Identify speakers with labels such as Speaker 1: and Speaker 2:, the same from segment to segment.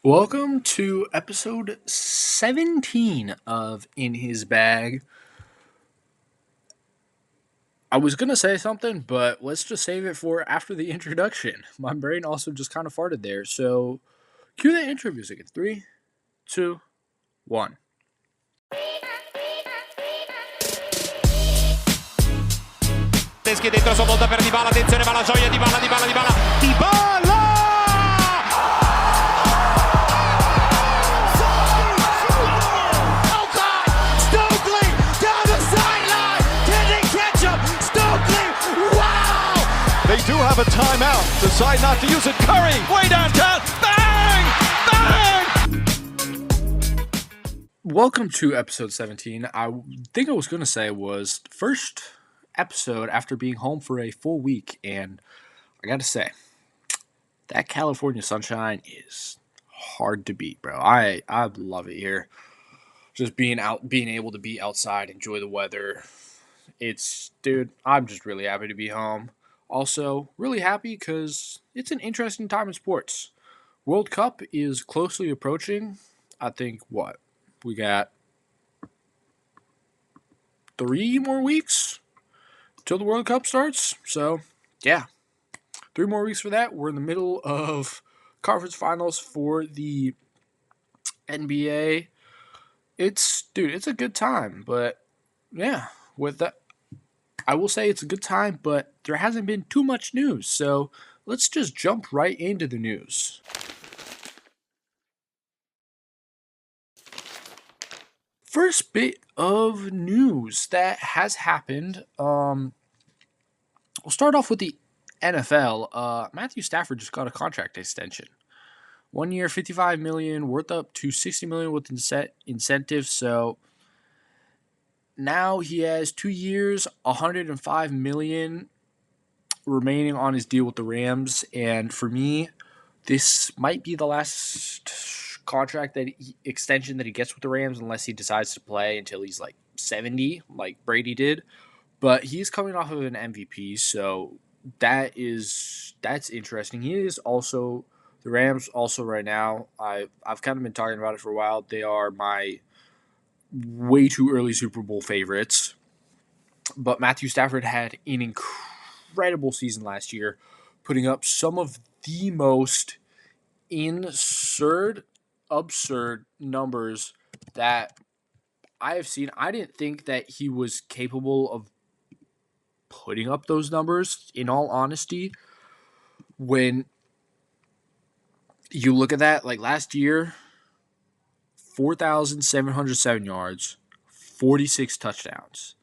Speaker 1: Welcome to episode 17 of In His Bag. I was going to say something, but let's just save it for after the introduction. My brain also just kind of farted there. So, cue the intro music in 3, 2, 1.
Speaker 2: Tedeschi dentro sotto per Dybala, attenzione, va la gioia di Dybala! Stokely down the sideline, can they catch him? Stokely, wow!
Speaker 3: They do have a timeout, decide not to use it. Curry, way downtown, bang! Bang!
Speaker 1: Welcome to episode 17. I think I was going to say was first episode after being home for a full week, and I got to say, that California sunshine is hard to beat, bro. I love it here. Just being able to be outside, enjoy the weather. Dude, I'm just really happy to be home. Also, really happy because it's an interesting time in sports. World Cup is closely approaching. I think, we got 3 more weeks till the World Cup starts. So, yeah, 3 more weeks for that. We're in the middle of conference finals for the NBA. It's a good time, but yeah, with that, I will say it's a good time, but there hasn't been too much news. So let's just jump right into the news. First bit of news that has happened. We'll start off with the NFL. Matthew Stafford just got a contract extension. 1 year, $55 million, worth up to $60 million with incentives. So now he has 2 years, $105 million remaining on his deal with the Rams. And for me, this might be the last extension that he gets with the Rams unless he decides to play until he's like 70, like Brady did. But he's coming off of an MVP, so that's interesting. The Rams also right now, I've kind of been talking about it for a while. They are my way too early Super Bowl favorites. But Matthew Stafford had an incredible season last year, putting up some of the most absurd numbers that I have seen. I didn't think that he was capable of putting up those numbers, in all honesty. When you look at that, like last year, 4,707 yards, 46 touchdowns.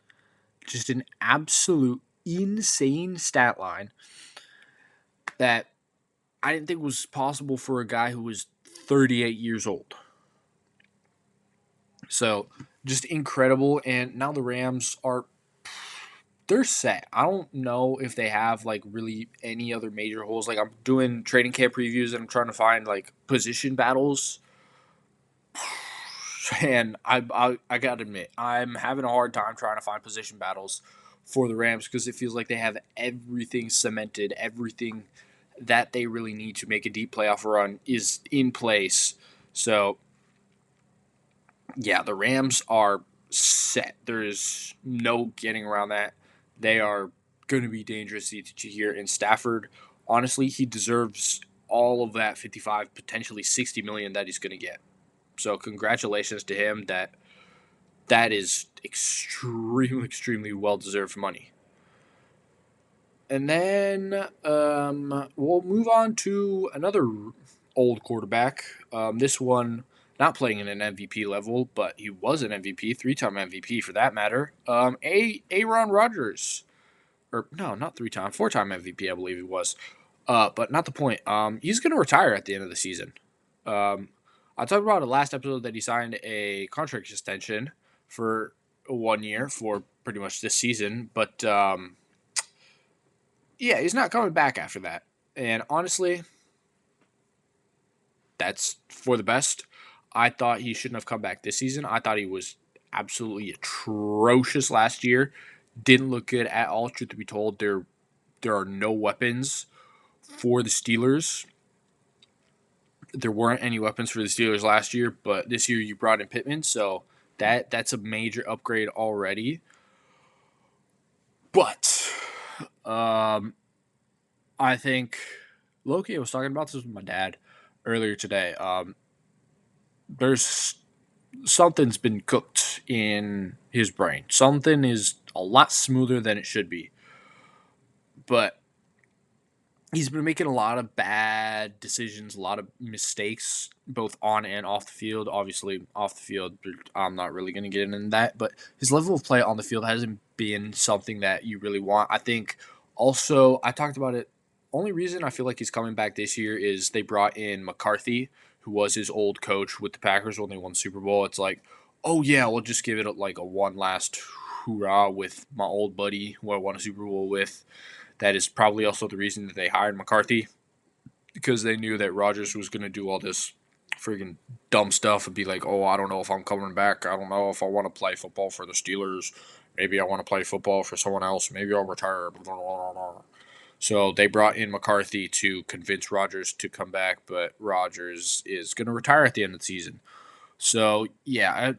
Speaker 1: Just an absolute insane stat line that I didn't think was possible for a guy who was 38 years old. So, just incredible. And now the Rams they're set. I don't know if they have like really any other major holes. Like I'm doing training camp previews and I'm trying to find like position battles. And I gotta admit, I'm having a hard time trying to find position battles for the Rams because it feels like they have everything cemented, everything that they really need to make a deep playoff run is in place. So, yeah, the Rams are set. There is no getting around that. They are going to be dangerous each year. And Stafford, honestly, he deserves all of that 55, potentially 60 million that he's going to get. So congratulations to him. That is extremely well-deserved money. And then we'll move on to another old quarterback. This one not playing in an MVP level, but he was an MVP, 3-time MVP for that matter. Aaron Rodgers. Or no, not 3-time, 4-time MVP, I believe he was. But not the point. He's going to retire at the end of the season. I talked about it last episode that he signed a contract extension for 1 year for pretty much this season. But yeah, he's not coming back after that. And honestly, that's for the best. I thought he shouldn't have come back this season. I thought he was absolutely atrocious last year. Didn't look good at all, truth to be told. There are no weapons for the Steelers. there weren't any weapons for the Steelers last year, but this year you brought in Pittman, so that's a major upgrade already. But I think Loki, I was talking about this with my dad earlier today. There's something's been cooked in his brain. Something is a lot smoother than it should be. But he's been making a lot of bad decisions, a lot of mistakes, both on and off the field. Obviously, off the field, I'm not really going to get into that. But his level of play on the field hasn't been something that you really want. I think also, I talked about it. Only reason I feel like he's coming back this year is they brought in McCarthy, who was his old coach with the Packers when they won the Super Bowl. It's like, oh yeah, we'll just give it like a one last hoorah with my old buddy who I won a Super Bowl with. That is probably also the reason that they hired McCarthy, because they knew that Rodgers was going to do all this freaking dumb stuff and be like, oh, I don't know if I'm coming back. I don't know if I want to play football for the Steelers. Maybe I want to play football for someone else. Maybe I'll retire. So they brought in McCarthy to convince Rodgers to come back, but Rodgers is going to retire at the end of the season. So, yeah,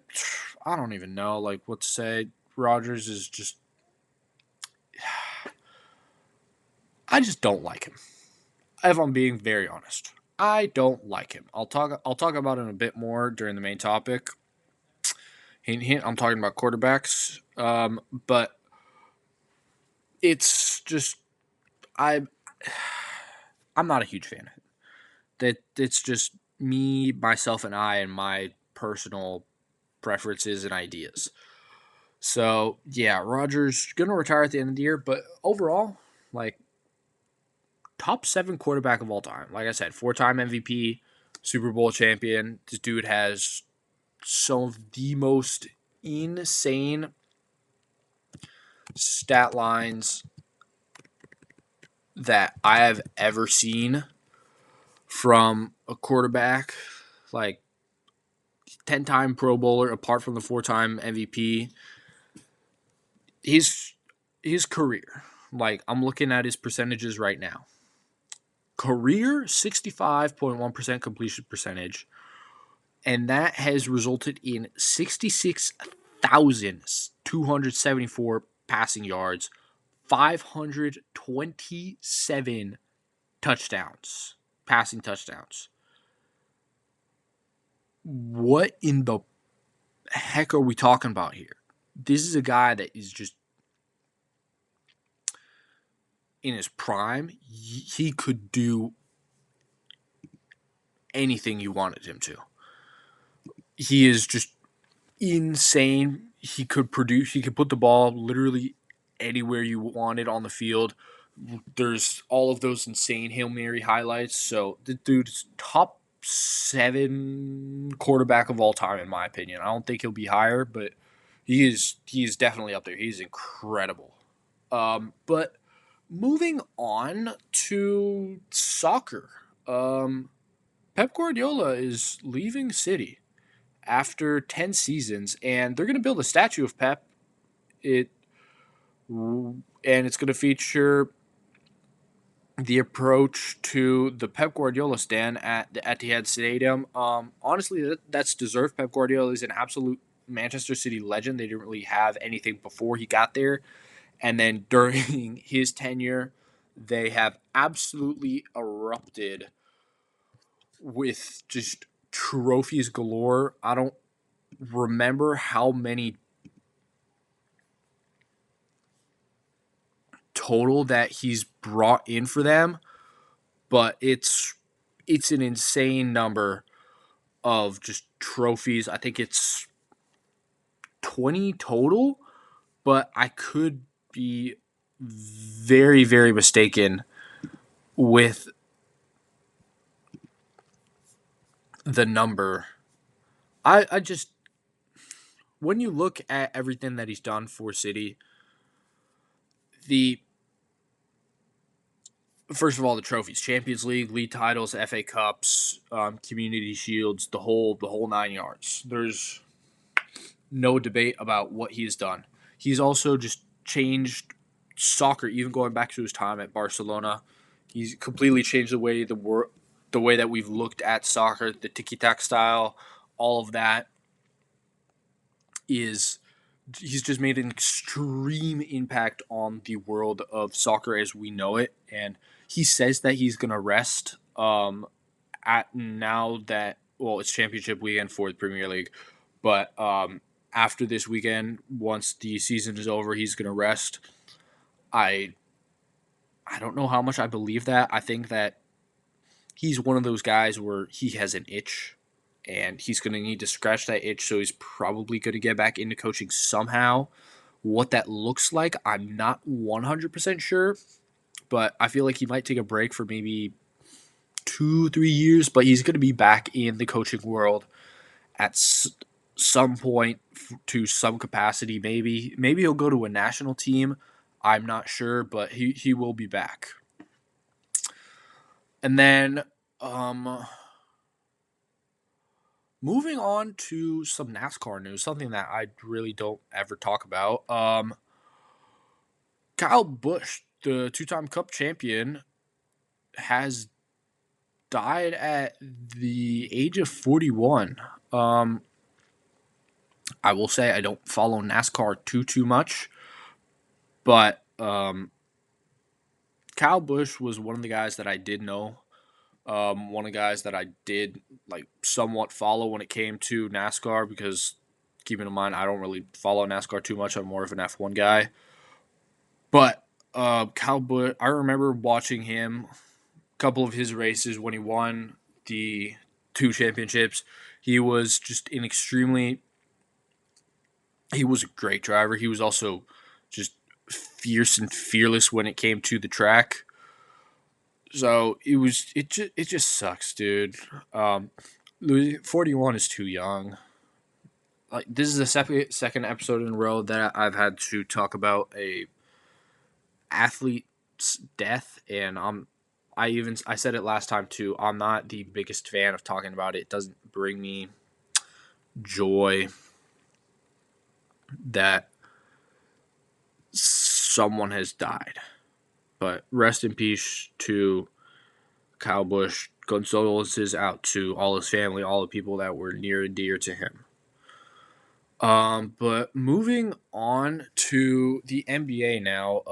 Speaker 1: I don't even know like what to say. Rodgers is just – I just don't like him. If I'm being very honest, I don't like him. I'll talk about it a bit more during the main topic. Hint, hint. I'm talking about quarterbacks. But it's just I'm not a huge fan of it. It's just me, myself, and I, and my personal preferences and ideas. So yeah, Rodgers gonna retire at the end of the year, but overall, like, top 7 quarterback of all time. Like I said, 4-time MVP, Super Bowl champion. This dude has some of the most insane stat lines that I have ever seen from a quarterback. Like, 10-time Pro Bowler, apart from the 4-time MVP. His career, like, I'm looking at his percentages right now. Career 65.1% completion percentage, and that has resulted in 66,274 passing yards, 527 touchdowns, passing touchdowns. What in the heck are we talking about here? This is a guy that is just in his prime. He could do anything you wanted him to. He is just insane. He could produce. He could put the ball literally anywhere you wanted on the field. There's all of those insane Hail Mary highlights. So the dude's top 7 quarterback of all time, in my opinion. I don't think he'll be higher, but he is definitely up there. He's incredible. But moving on to soccer. Pep Guardiola is leaving City after 10 seasons, and they're going to build a statue of Pep. And it's going to feature the approach to the Pep Guardiola stand at the Etihad Stadium. Honestly, that's deserved. Pep Guardiola is an absolute Manchester City legend. They didn't really have anything before he got there. And then during his tenure, they have absolutely erupted with just trophies galore. I don't remember how many total that he's brought in for them, but it's an insane number of just trophies. I think it's 20 total, but I could be very, very mistaken with the number. I just, when you look at everything that he's done for City, first of all, the trophies: Champions League, league titles, FA Cups, Community Shields, the whole 9 yards. There's no debate about what he's done. He's also just changed soccer, even going back to his time at Barcelona. He's completely changed the way the the way that we've looked at soccer, the tiki-taka style, all of that is he's just made an extreme impact on the world of soccer as we know it. And he says that he's going to rest at now that, well, it's championship weekend for the Premier League. But after this weekend, once the season is over, he's going to rest. I don't know how much I believe that. I think that he's one of those guys where he has an itch and he's going to need to scratch that itch, so he's probably going to get back into coaching somehow. What that looks like, I'm not 100% sure, but I feel like he might take a break for maybe 2-3 years, but he's going to be back in the coaching world at some point to some capacity. Maybe he'll go to a national team. I'm not sure, but he will be back. And then moving on to some NASCAR news, something that I really don't ever talk about. Kyle Busch, the two-time Cup champion, has died at the age of 41. I will say I don't follow NASCAR too much, but Kyle Busch was one of the guys that I did know. One of the guys that I did like somewhat follow when it came to NASCAR, because keeping in mind I don't really follow NASCAR too much. I'm more of an F1 guy. But Kyle Busch, I remember watching him a couple of his races when he won the 2 championships. He was just he was a great driver. He was also just fierce and fearless when it came to the track. So it just sucks, dude. 41 is too young. Like, this is the second episode in a row that I've had to talk about a athlete's death, and I said it last time too. I'm not the biggest fan of talking about it. It doesn't bring me joy that someone has died. But rest in peace to Kyle Busch. Condolences out to all his family, all the people that were near and dear to him. But moving on to the NBA now.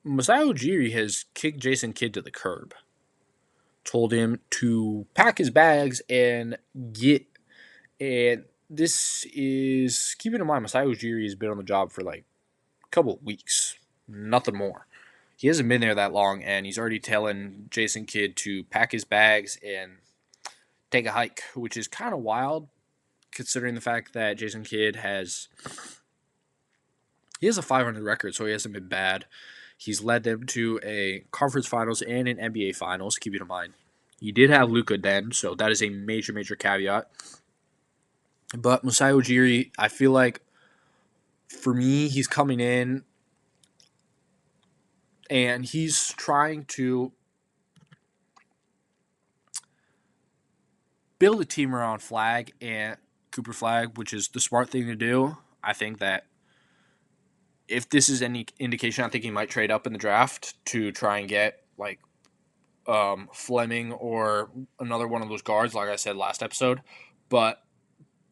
Speaker 1: Masai Ujiri has kicked Jason Kidd to the curb. Told him to pack his bags and get. And this is, keeping in mind, Masai Ujiri has been on the job for like couple of weeks, nothing more. He hasn't been there that long, and he's already telling Jason Kidd to pack his bags and take a hike, which is kind of wild, considering the fact that Jason Kidd has a 500 record, so he hasn't been bad. He's led them to a conference finals and an NBA finals, keeping in mind. He did have Luka then, so that is a major caveat. But Masai Ujiri, I feel like, for me, he's coming in and he's trying to build a team around Flag and Cooper Flag, which is the smart thing to do. I think that if this is any indication, I think he might trade up in the draft to try and get like Fleming or another one of those guards, like I said last episode. But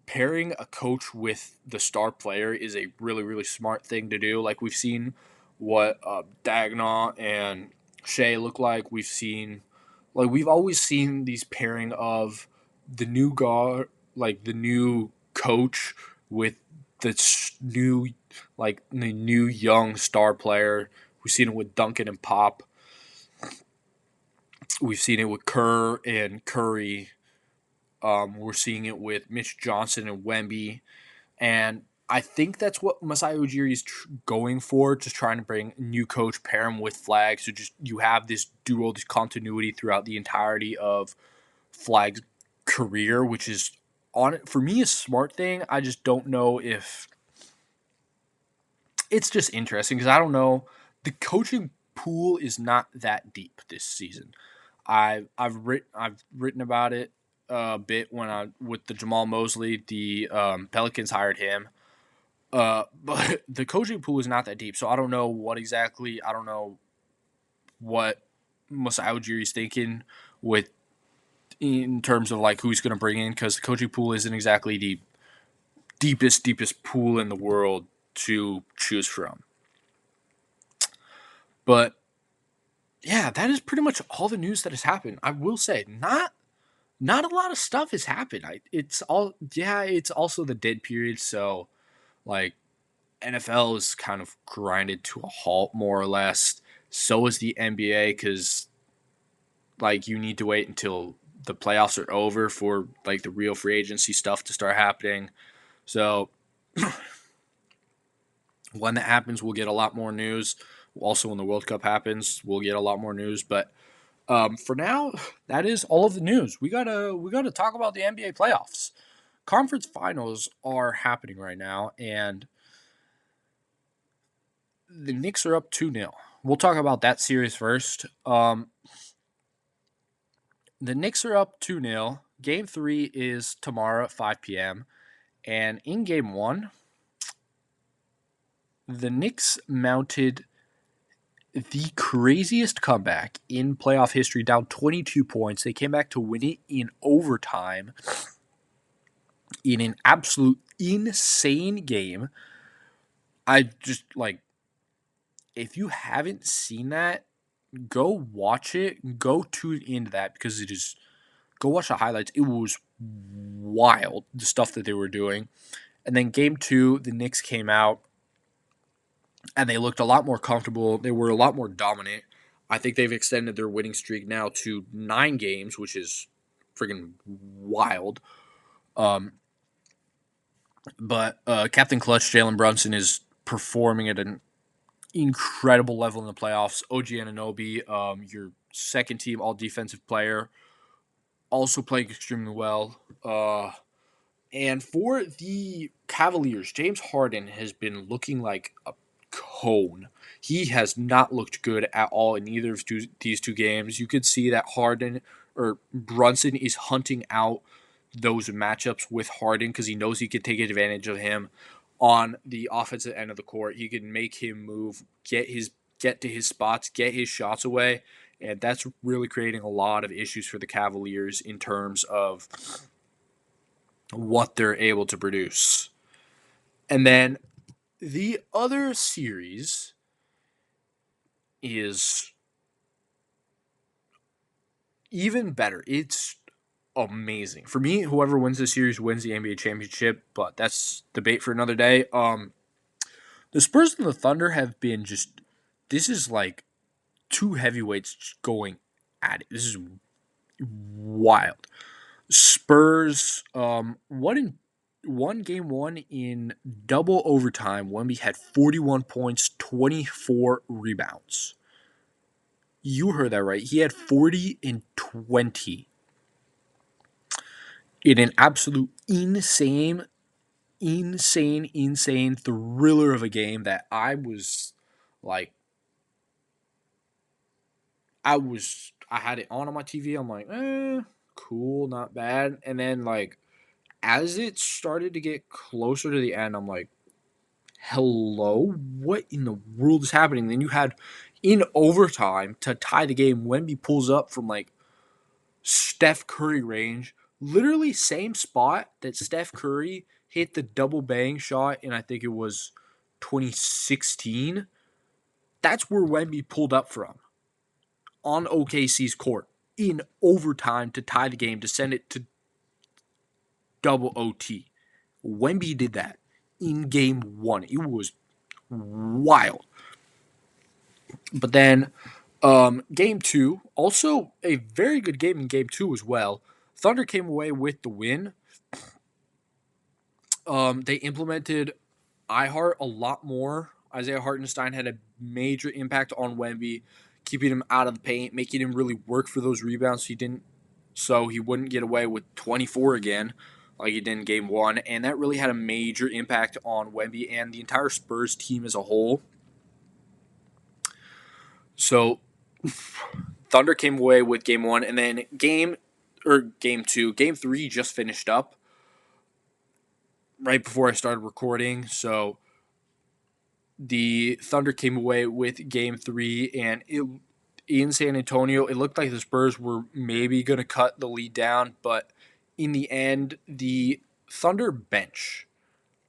Speaker 1: pairing a coach with the star player is a really smart thing to do. Like, we've seen what Dagnall and Shea look like. We've always seen these pairing of the new guard, like the new coach with the new young star player. We've seen it with Duncan and Pop. We've seen it with Kerr and Curry. We're seeing it with Mitch Johnson and Wemby. And I think that's what Masai Ujiri is going for, just trying to bring a new coach, pair him with Flag. So just you have this duo, this continuity throughout the entirety of Flag's career, which is, for me, a smart thing. I just don't know if it's just interesting, because I don't know. The coaching pool is not that deep this season. I've written about it a bit with the Jamal Mosley. The Pelicans hired him, but the coaching pool is not that deep. So I don't know what exactly. I don't know what Musa Ujiri's thinking with in terms of like who's going to bring in, because the coaching pool isn't exactly the deepest pool in the world to choose from. But yeah, that is pretty much all the news that has happened. I will say, not a lot of stuff has happened. It's also the dead period, so like NFL is kind of grinded to a halt more or less. So is the NBA, because like you need to wait until the playoffs are over for like the real free agency stuff to start happening. So when that happens, we'll get a lot more news. Also, when the World Cup happens, we'll get a lot more news. But for now, that is all of the news. We gotta talk about the NBA playoffs. Conference finals are happening right now, and the Knicks are up 2-0. We'll talk about that series first. The Knicks are up 2-0. Game 3 is tomorrow at 5 p.m. And in Game 1, the Knicks mounted the craziest comeback in playoff history, down 22 points. They came back to win it in overtime in an absolute insane game. I just like, if you haven't seen that, go watch it. Go tune into that, because it is. Go watch the highlights. It was wild, the stuff that they were doing. And then Game 2, the Knicks came out and they looked a lot more comfortable. They were a lot more dominant. I think they've extended their winning streak now to 9 games, which is friggin' wild. But Captain Clutch, Jalen Brunson, is performing at an incredible level in the playoffs. OG Anunoby, your second team all defensive player, also playing extremely well. And for the Cavaliers, James Harden has been looking like a cone. He has not looked good at all in either of these two games. You could see that Harden or Brunson is hunting out those matchups with Harden, because he knows he can take advantage of him on the offensive end of the court. He can make him move, get to his spots, get his shots away, and that's really creating a lot of issues for the Cavaliers in terms of what they're able to produce. And then the other series is even better. It's amazing. For me, whoever wins this series wins the NBA championship, but that's debate for another day. The Spurs and the Thunder have been just, this is like two heavyweights going at it. This is wild. Spurs won game 1 in double overtime. Wemby had 41 points, 24 rebounds. You heard that right. He had 40 and 20 in an absolute insane thriller of a game that I had it on my TV. I'm like, cool, not bad. And then like as it started to get closer to the end, I'm like, hello, what in the world is happening? Then you had in overtime to tie the game, Wemby pulls up from like Steph Curry range, literally same spot that Steph Curry hit the double bang shot in, I think it was 2016. That's where Wemby pulled up from on OKC's court in overtime to tie the game, to send it to double OT. Wemby did that in game 1. It was wild. But then game 2, also a very good game in game 2 as well. Thunder came away with the win. They implemented iHeart a lot more. Isaiah Hartenstein had a major impact on Wemby, keeping him out of the paint, making him really work for those rebounds. So he wouldn't get away with 24 again like he did in game 1. And that really had a major impact on Wemby and the entire Spurs team as a whole. So Thunder came away with game 1, and then game 2. Game 3 just finished up right before I started recording. So the Thunder came away with game 3, and in San Antonio. It looked like the Spurs were maybe going to cut the lead down, but in the end, the Thunder bench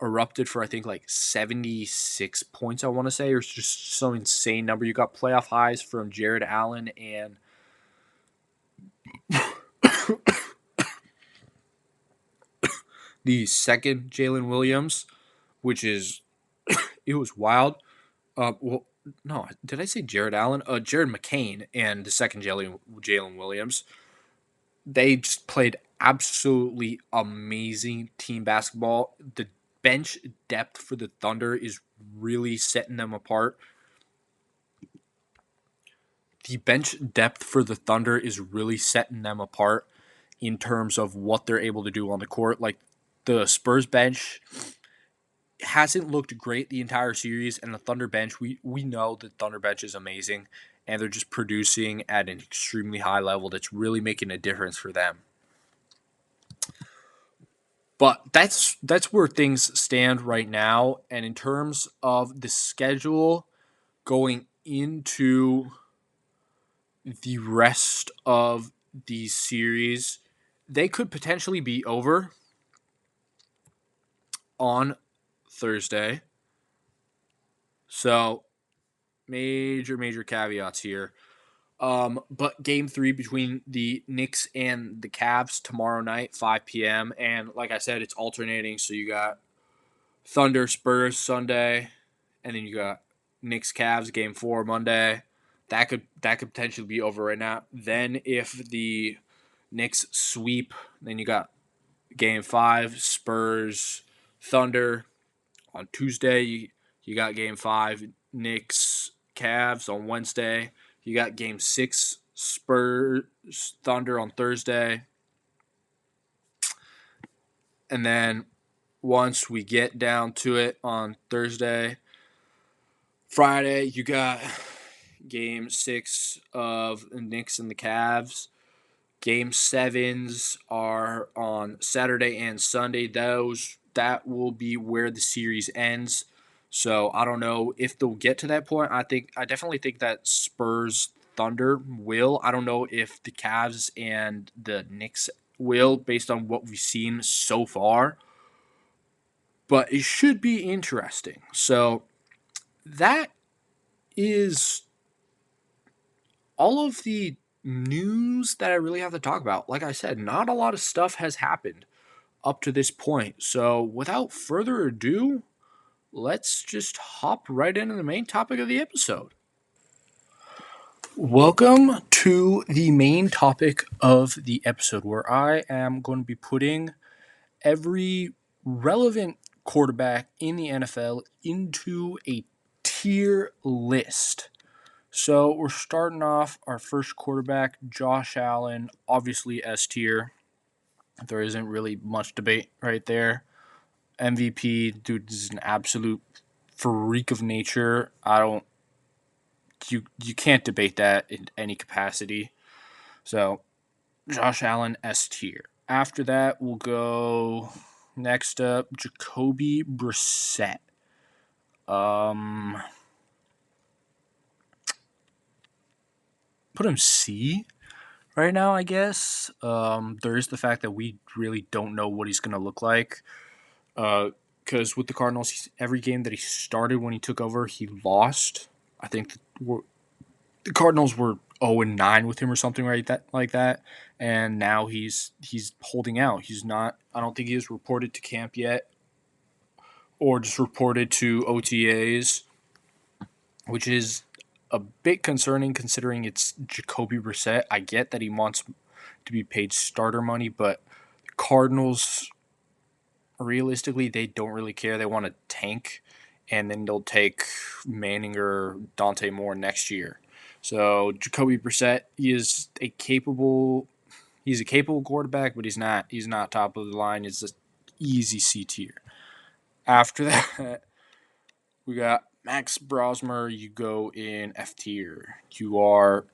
Speaker 1: erupted for I think like 76 points, I want to say, or it's just some insane number. You got playoff highs from Jared Allen and the second Jalen Williams, which is it was wild. Well, no, did I say Jared Allen? Jared McCain and the second Jalen Williams. They just played absolutely amazing team basketball. The bench depth for the Thunder is really setting them apart. The bench depth for the Thunder is really setting them apart in terms of what they're able to do on the court. Like the Spurs bench hasn't looked great the entire series, and the Thunder bench, we know the Thunder bench is amazing, and they're just producing at an extremely high level that's really making a difference for them. But that's where things stand right now, and in terms of the schedule going into the rest of these series, they could potentially be over on Thursday. So major caveats here. But game 3 between the Knicks and the Cavs tomorrow night, 5 p.m. And like I said, it's alternating. So you got Thunder Spurs Sunday, and then you got Knicks Cavs game 4 Monday. That could potentially be over right now. Then if the Knicks sweep, then you got game 5 Spurs Thunder. On Tuesday, you got game 5 Knicks Cavs. On Wednesday, you got game 6 Spurs Thunder on Thursday. And then once we get down to it on Thursday, Friday, you got game 6 of the Knicks and the Cavs. Game 7s are on Saturday and Sunday. That will be where the series ends. So I don't know if they'll get to that point. I definitely think that Spurs Thunder will. I don't know if the Cavs and the Knicks will, based on what we've seen so far. But it should be interesting. So that is all of the news that I really have to talk about. Like I said, not a lot of stuff has happened up to this point. So without further ado, let's just hop right into the main topic of the episode. Welcome to the main topic of the episode, where I am going to be putting every relevant quarterback in the NFL into a tier list. So we're starting off our first quarterback, Josh Allen, obviously S tier. There isn't really much debate right there. MVP, dude, is an absolute freak of nature. You can't debate that in any capacity. So Josh Allen, S tier. After that, we'll go next up, Jacoby Brissett. Put him C right now, I guess. There is the fact that we really don't know what he's going to look like. Because with the Cardinals, every game that he started when he took over, he lost. I think the Cardinals were 0-9 with him or something like that. And now he's holding out. He's not. I don't think he is reported to camp yet, or just reported to OTAs, which is a bit concerning considering it's Jacoby Brissett. I get that he wants to be paid starter money, but the Cardinals, realistically, they don't really care. They want to tank, and then they'll take Manning or Dante Moore next year. So Jacoby Brissett, he's a capable quarterback, but he's not top of the line. It's an easy C tier. After that, we got Max Brosmer. You go in F tier. You are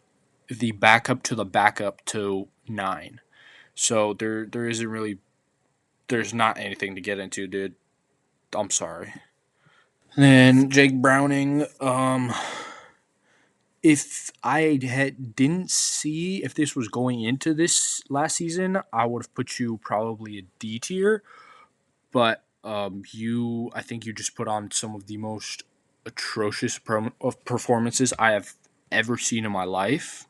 Speaker 1: the backup to 9. So there isn't really, there's not anything to get into, dude. I'm sorry. Then Jake Browning, if I didn't see if this was going into this last season, I would have put you probably a D tier. But I think you just put on some of the most atrocious performances I have ever seen in my life.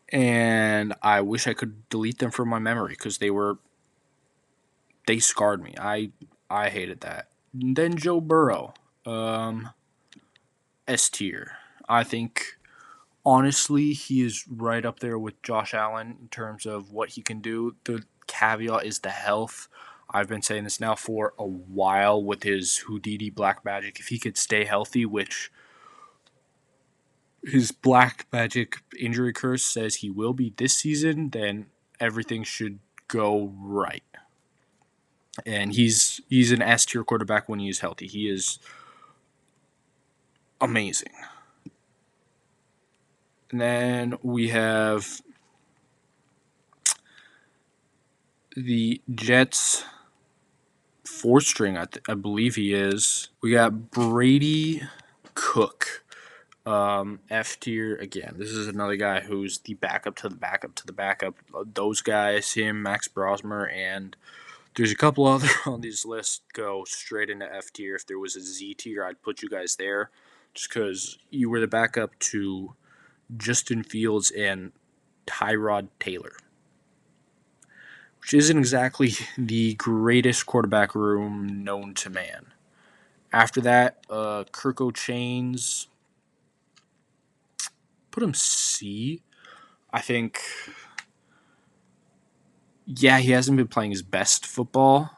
Speaker 1: And I wish I could delete them from my memory because they scarred me. I hated that. And then Joe Burrow, S tier. I think honestly he is right up there with Josh Allen in terms of what he can do. The caveat is the health. I've been saying this now for a while with his Houdini black magic. If he could stay healthy, which his black magic injury curse says he will be this season, then everything should go right. And he's an S tier quarterback when he is healthy. He is amazing. And then we have the Jets fourth string, I believe he is. We got Brady Cook. F tier again. This is another guy who's the backup to the backup to the backup. Those guys, him, Max Brosmer, and there's a couple other on these lists go straight into F tier. If there was a Z tier, I'd put you guys there just because you were the backup to Justin Fields and Tyrod Taylor, which isn't exactly the greatest quarterback room known to man. After that, Kirk O'Chains, put him C. I think, yeah, he hasn't been playing his best football.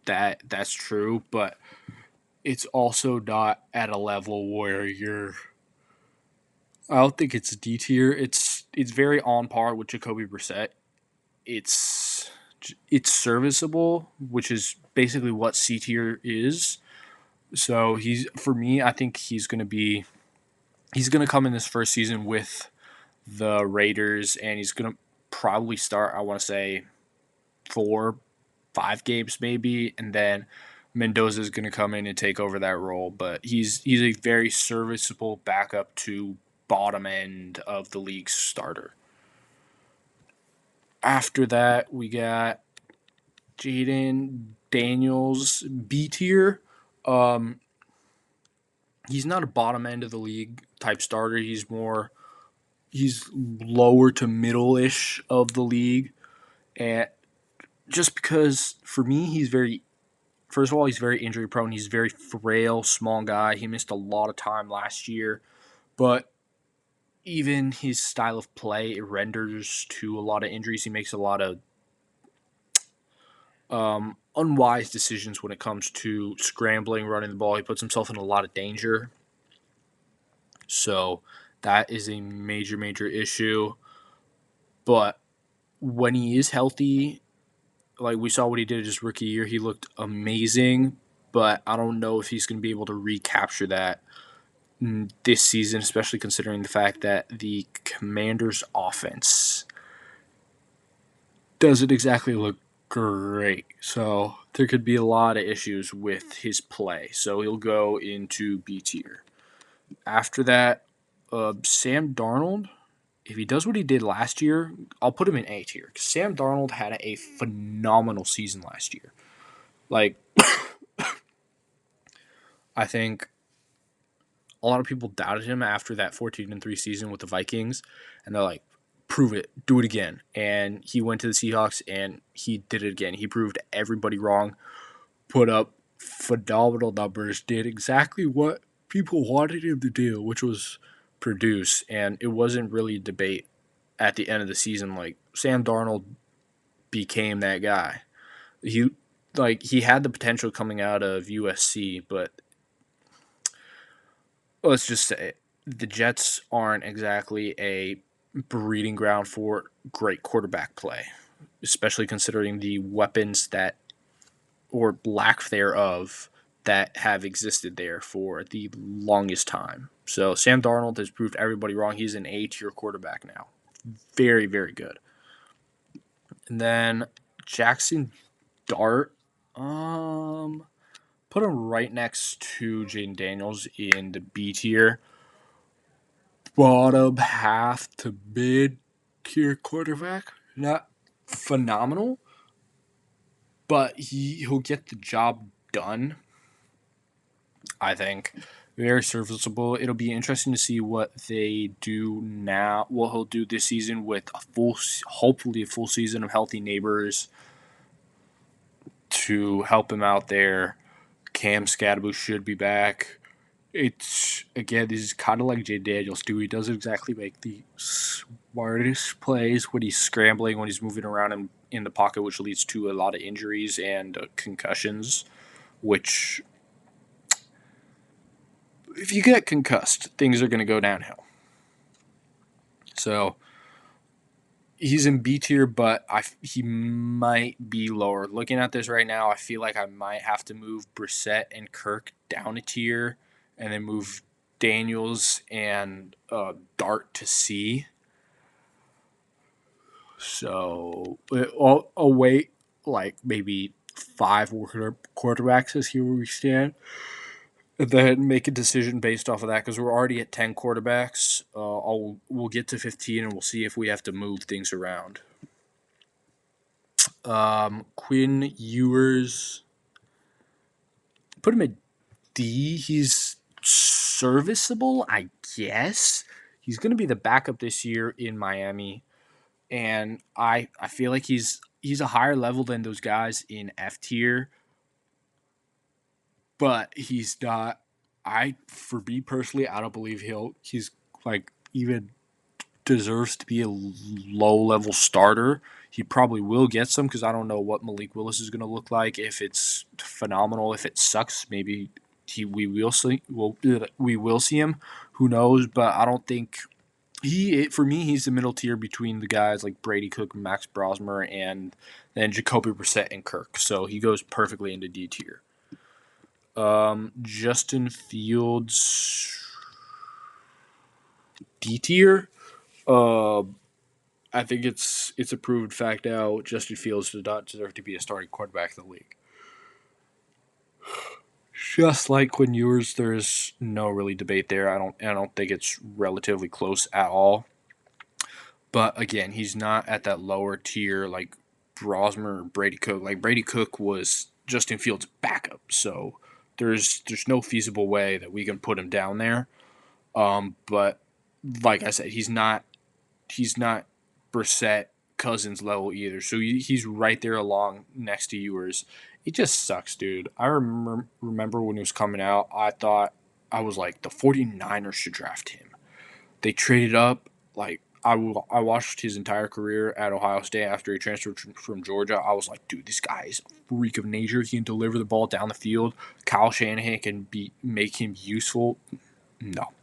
Speaker 1: That's true, but it's also not at a level where you're. I don't think it's D tier. It's very on par with Jacoby Brissett. It's serviceable, which is basically what C tier is. So for me, I think he's going to come in this first season with the Raiders, and he's going to probably start, I want to say, 4-5 games maybe, and then Mendoza is going to come in and take over that role. But he's a very serviceable backup to bottom end of the league's starter. After that, we got Jaden Daniels, B tier. He's not a bottom end of the league type starter. He's lower to middle-ish of the league. And just because for me, first of all, he's very injury prone. He's a very frail, small guy. He missed a lot of time last year. But even his style of play, it renders to a lot of injuries. He makes a lot of unwise decisions when it comes to scrambling, running the ball. He puts himself in a lot of danger. So that is a major, major issue. But when he is healthy, like we saw what he did his rookie year, he looked amazing. But I don't know if he's going to be able to recapture that this season, especially considering the fact that the Commanders' offense doesn't exactly look great. So there could be a lot of issues with his play. So he'll go into B tier. After that, Sam Darnold, if he does what he did last year, I'll put him in A tier. Sam Darnold had a phenomenal season last year. Like, I think a lot of people doubted him after that 14-3 season with the Vikings, and they're like, prove it, do it again. And he went to the Seahawks, and he did it again. He proved everybody wrong, put up phenomenal numbers, did exactly what people wanted him to do, which was produce, and it wasn't really a debate at the end of the season. Like, Sam Darnold became that guy. He had the potential coming out of USC, but let's just say the Jets aren't exactly a breeding ground for great quarterback play, especially considering the weapons that, or lack thereof, that have existed there for the longest time. So Sam Darnold has proved everybody wrong. He's an A-tier quarterback now. Very, very good. And then Jackson Dart, put him right next to Jaden Daniels in the B tier. bottom half to mid tier quarterback. Not phenomenal, but he'll get the job done. I think very serviceable. It'll be interesting to see what they do now. What he'll do this season with hopefully a full season of healthy Neighbors to help him out there. Cam Scadaboo should be back. It's again, this is kind of like Jay Daniels too. He doesn't exactly make the smartest plays when he's scrambling, when he's moving around in the pocket, which leads to a lot of injuries and concussions. Which, if you get concussed, things are going to go downhill. So he's in B tier, but he might be lower. Looking at this right now, I feel like I might have to move Brissett and Kirk down a tier, and then move Daniels and Dart to C. So I'll wait like maybe 5 quarterbacks as here where we stand, and then make a decision based off of that, because we're already at 10 quarterbacks. We'll get to 15 and we'll see if we have to move things around. Quinn Ewers, put him at D. He's serviceable, I guess. He's going to be the backup this year in Miami, and I feel like he's a higher level than those guys in F tier, but he's not. For me personally, I don't believe he's like even deserves to be a low level starter. He probably will get some, because I don't know what Malik Willis is going to look like. If it's phenomenal, if it sucks, maybe we will see him. Who knows? But I don't think for me, he's the middle tier between the guys like Brady Cook, Max Brosmer, and then Jacoby Brissett and Kirk. So he goes perfectly into D tier. Justin Fields, D tier. I think it's a proven fact now. Justin Fields does not deserve to be a starting quarterback in the league. Just like Quinn Ewers, there's no really debate there. I don't think it's relatively close at all. But again, he's not at that lower tier like Brosmer or Brady Cook. Like Brady Cook was Justin Fields' backup, so there's no feasible way that we can put him down there. But like I said, he's not Brissett Cousins level either. So he's right there along next to Ewers. It just sucks, dude. I remember when he was coming out, I was like, the 49ers should draft him. They traded up. Like, I watched his entire career at Ohio State after he transferred from Georgia. I was like, dude, this guy is a freak of nature. He can deliver the ball down the field. Kyle Shanahan can make him useful. No.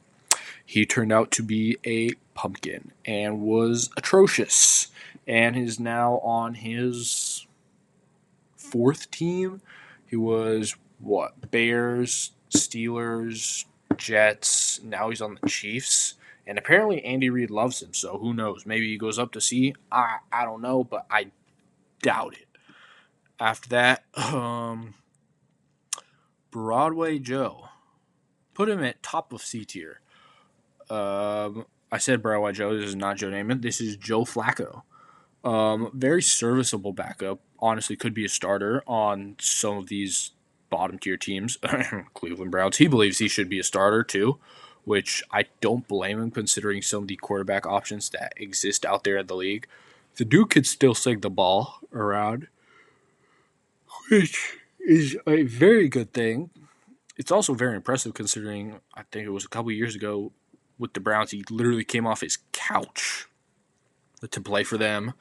Speaker 1: He turned out to be a pumpkin and was atrocious, and is now on his 4th team. He was Bears, Steelers, Jets. Now he's on the Chiefs, and apparently Andy Reid loves him. So who knows? Maybe he goes up to C. I don't know, but I doubt it. After that, Broadway Joe, put him at top of C tier. I said Broadway Joe. This is not Joe Namath. This is Joe Flacco. Very serviceable backup. Honestly, could be a starter on some of these bottom tier teams. Cleveland Browns. He believes he should be a starter too, which I don't blame him considering some of the quarterback options that exist out there in the league. The dude could still sling the ball around, which is a very good thing. It's also very impressive considering I think it was a couple years ago with the Browns, he literally came off his couch to play for them,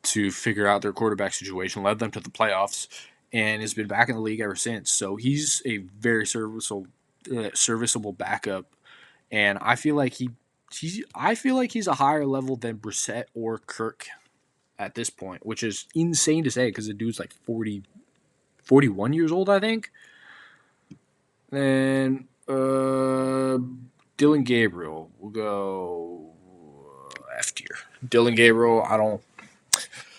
Speaker 1: to figure out their quarterback situation, led them to the playoffs, and has been back in the league ever since. So he's a very serviceable backup, and I feel like he's a higher level than Brissett or Kirk at this point, which is insane to say because the dude's like 41 years old, I think. And Dylan Gabriel, we'll go F tier. Dylan Gabriel,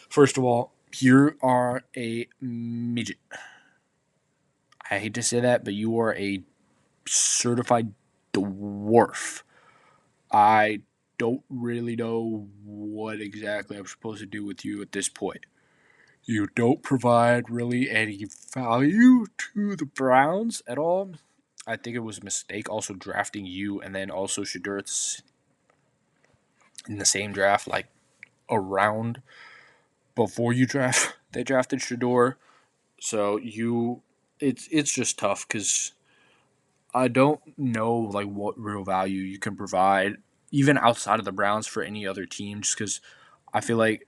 Speaker 1: first of all, you are a midget. I hate to say that, but you are a certified dwarf. I don't really know what exactly I'm supposed to do with you at this point. You don't provide really any value to the Browns at all. I think it was a mistake also drafting you and then also Shadur's in the same draft, like around before you draft. They drafted Shador, so it's just tough because I don't know like what real value you can provide even outside of the Browns for any other team. Just because I feel like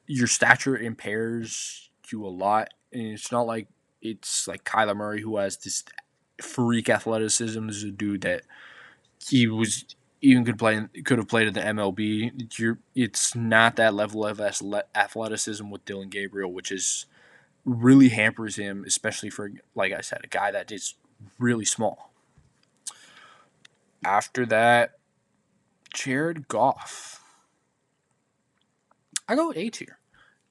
Speaker 1: your stature impairs you a lot, and it's not like it's like Kyler Murray who has this freak athleticism. This is a dude that he was even could have played at the MLB. It's not that level of athleticism with Dylan Gabriel, which is really hampers him, especially for like I said, a guy that is really small. After that, Jared Goff. I go A tier.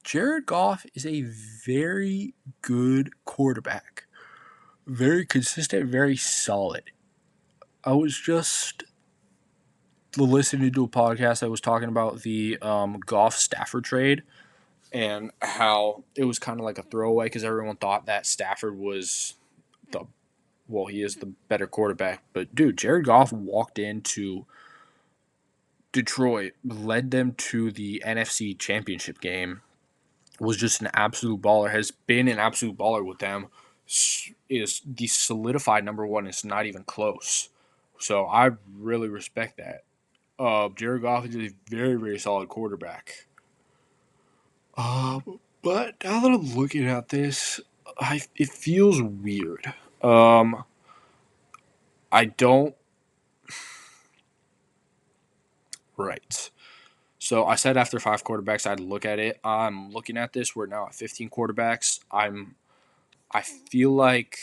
Speaker 1: Jared Goff is a very good quarterback. Very consistent, very solid. I was just listening to a podcast that was talking about the Goff Stafford trade and how it was kind of like a throwaway because everyone thought that Stafford was he is the better quarterback. But dude, Jared Goff walked into Detroit, led them to the NFC Championship game, was just an absolute baller, has been an absolute baller with them, is the solidified number one. It's not even close. So I really respect that. Jared Goff is a very, very solid quarterback. But now that I'm looking at this, it feels weird. I don't. Right. So I said after 5 quarterbacks, I'd look at it. I'm looking at this. We're now at 15 quarterbacks. I feel like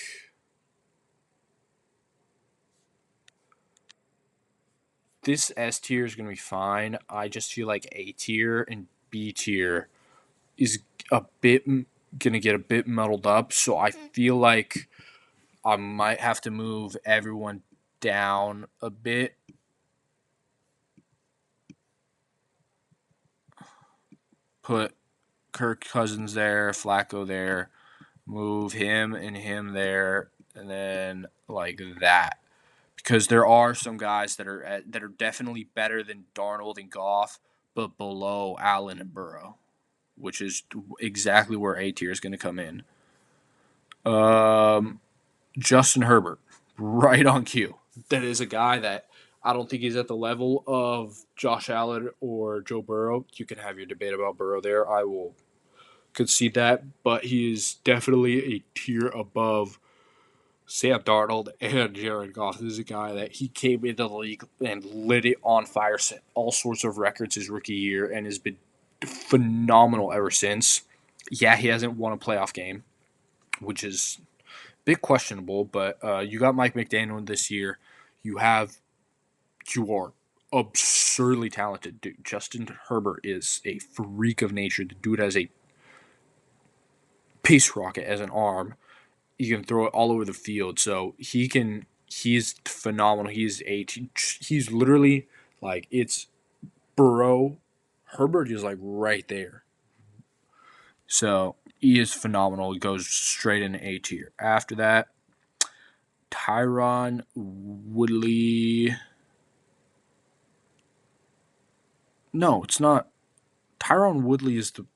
Speaker 1: this S tier is going to be fine. I just feel like A tier and B tier is a bit going to get a bit muddled up. So I feel like I might have to move everyone down a bit. Put Kirk Cousins there, Flacco there, move him and him there, and then like that. Because there are some guys that are definitely better than Darnold and Goff, but below Allen and Burrow, which is exactly where A tier is going to come in. Justin Herbert, right on cue. That is a guy that I don't think he's at the level of Josh Allen or Joe Burrow. You can have your debate about Burrow there. I will concede that, but he is definitely a tier above Sam Darnold and Jared Goff. This is a guy that he came into the league and lit it on fire, set all sorts of records his rookie year, and has been phenomenal ever since. Yeah, he hasn't won a playoff game, which is a bit questionable, but you got Mike McDaniel this year. You are absurdly talented, dude. Justin Herbert is a freak of nature. The dude has a pace rocket as an arm. You can throw it all over the field. So he's phenomenal. He's literally like it's Burrow. Herbert is like right there. So he is phenomenal. He goes straight into A tier. After that, Tyron Woodley. No, it's not. Tyron Woodley is the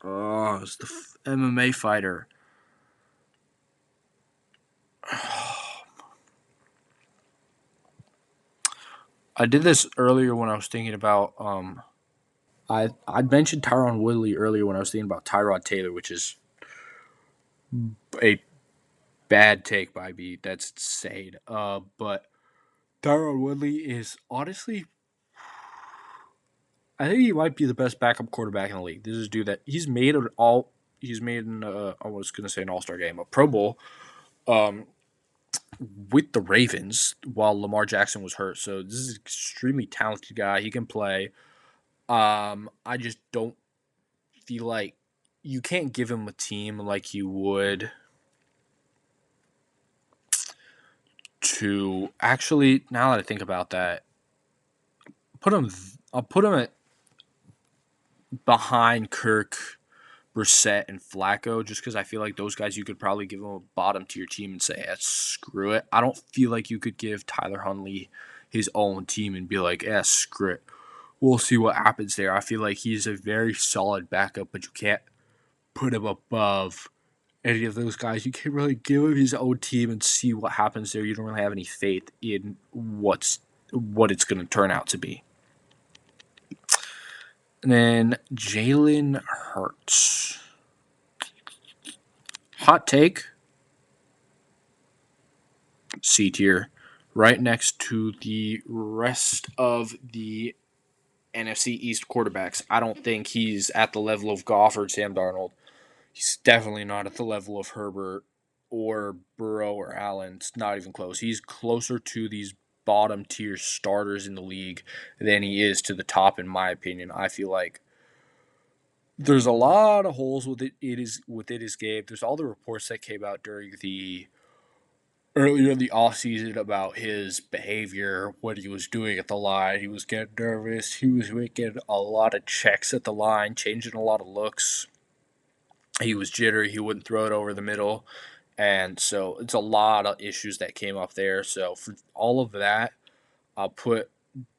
Speaker 1: MMA fighter. I did this earlier when I was thinking about I mentioned Tyron Woodley earlier when I was thinking about Tyrod Taylor, which is a bad take by me. That's insane. But Tyron Woodley is honestly, I think he might be the best backup quarterback in the league. This is a dude that he's made an I was gonna say an All-Star game, a Pro Bowl, with the Ravens while Lamar Jackson was hurt. So this is an extremely talented guy. He can play. I just don't feel like you can't give him a team like you would to actually. Now that I think about that, I'll put him at behind Kirk, Brissett, and Flacco, just because I feel like those guys you could probably give them a bottom tier team and say, screw it. I don't feel like you could give Tyler Huntley his own team and be like, screw it. We'll see what happens there. I feel like he's a very solid backup, but you can't put him above any of those guys. You can't really give him his own team and see what happens there. You don't really have any faith in what it's going to turn out to be. And then Jalen Hurts. Hot take. C tier. Right next to the rest of the NFC East quarterbacks. I don't think he's at the level of Goff or Sam Darnold. He's definitely not at the level of Herbert or Burrow or Allen. It's not even close. He's closer to these bottom tier starters in the league than he is to the top, in my opinion. I feel like there's a lot of holes within his game. There's all the reports that came out during the earlier in the offseason about his behavior, what he was doing at the line. He was getting nervous. He was making a lot of checks at the line, changing a lot of looks. He was jittery. He wouldn't throw it over the middle. And so it's a lot of issues that came up there. So for all of that, I'll put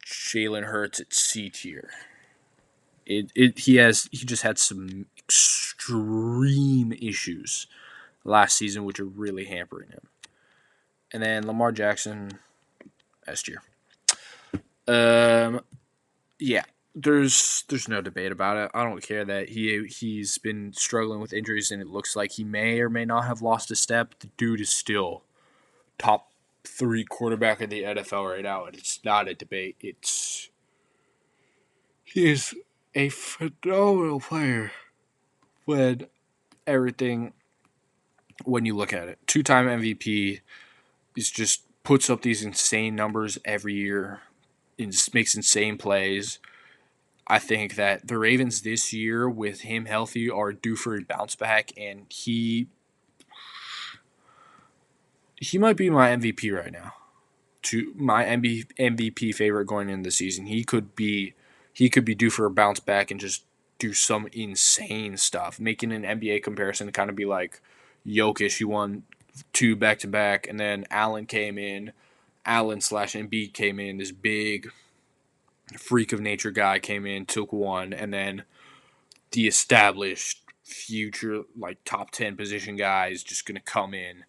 Speaker 1: Jalen Hurts at C tier. He just had some extreme issues last season, which are really hampering him. And then Lamar Jackson, S tier. Yeah, there's no debate about it. I don't care that he's been struggling with injuries, and it looks like he may or may not have lost a step. The dude is still top 3 quarterback in the NFL right now, and it's not a debate. He is a phenomenal player when you look at it. 2-time MVP. He just puts up these insane numbers every year and makes insane plays. I think that the Ravens this year, with him healthy, are due for a bounce back, and he might be my MVP right now. My MVP favorite going into the season. He could be due for a bounce back and just do some insane stuff. Making an NBA comparison to kind of be like Jokic, he won 2 back-to-back, and then Allen Embiid came in, this big freak of nature guy came in, took 1, and then the established future top 10 position guy is just going to come in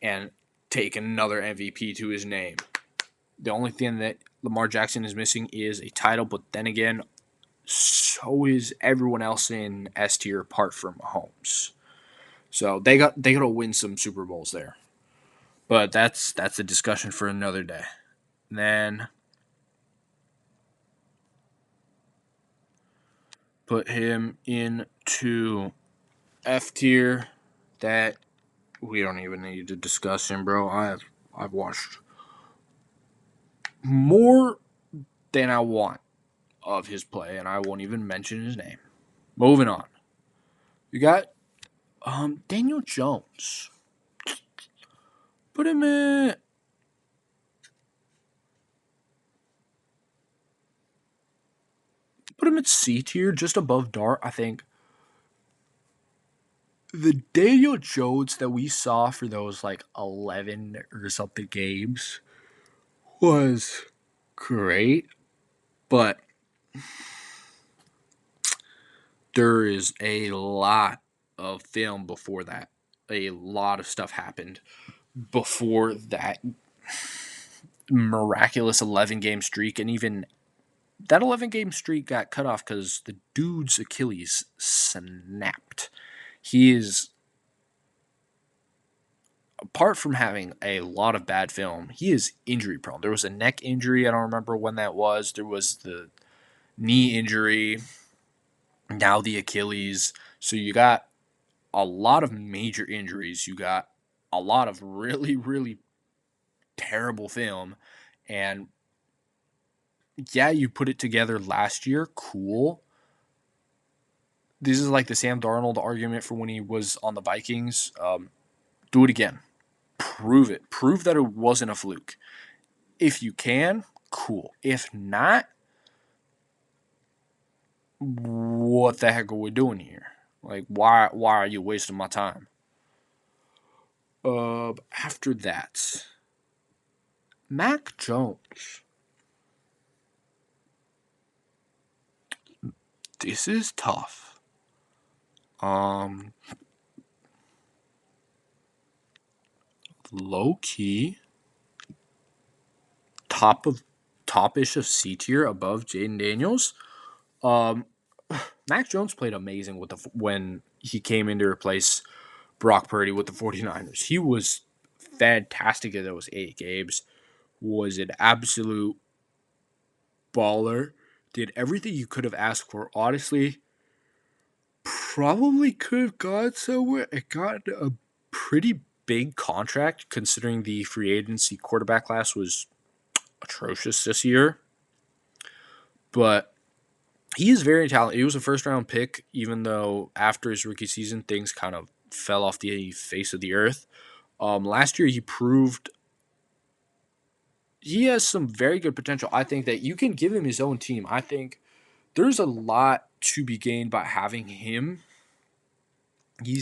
Speaker 1: and take another MVP to his name. The only thing that Lamar Jackson is missing is a title, but then again, so is everyone else in S tier apart from Mahomes. So they got to win some Super Bowls there. But that's a discussion for another day. And then put him into F tier. That we don't even need to discuss him, bro. I've watched more than I want of his play, and I won't even mention his name. Moving on. You got Daniel Jones. Put him at C tier, just above Dart. I think the Daniel Jones that we saw for those 11 or something games was great, but there is a lot of film before that. A lot of stuff happened before that miraculous 11-game streak, and even that 11-game streak got cut off because the dude's Achilles snapped. He is, apart from having a lot of bad film, he is injury prone. There was a neck injury. I don't remember when that was. There was the knee injury. Now the Achilles. So you got a lot of major injuries. You got a lot of really, really terrible film. And yeah, you put it together last year. Cool. This is like the Sam Darnold argument for when he was on the Vikings. Do it again. Prove it. Prove that it wasn't a fluke. If you can, cool. If not, what the heck are we doing here? Like, why are you wasting my time? After that, Mac Jones. This is tough. Low key, topish of C tier above Jaden Daniels. Um, Mac Jones played amazing when he came in to replace Brock Purdy with the 49ers. He was fantastic at those 8 games. Was an absolute baller. Did everything you could have asked for. Honestly, probably could have gone somewhere. It got a pretty big contract considering the free agency quarterback class was atrocious this year. But he is very talented. He was a first-round pick, even though after his rookie season, things kind of fell off the face of the earth. Last year, he proved he has some very good potential. I think that you can give him his own team. I think there's a lot to be gained by having him. I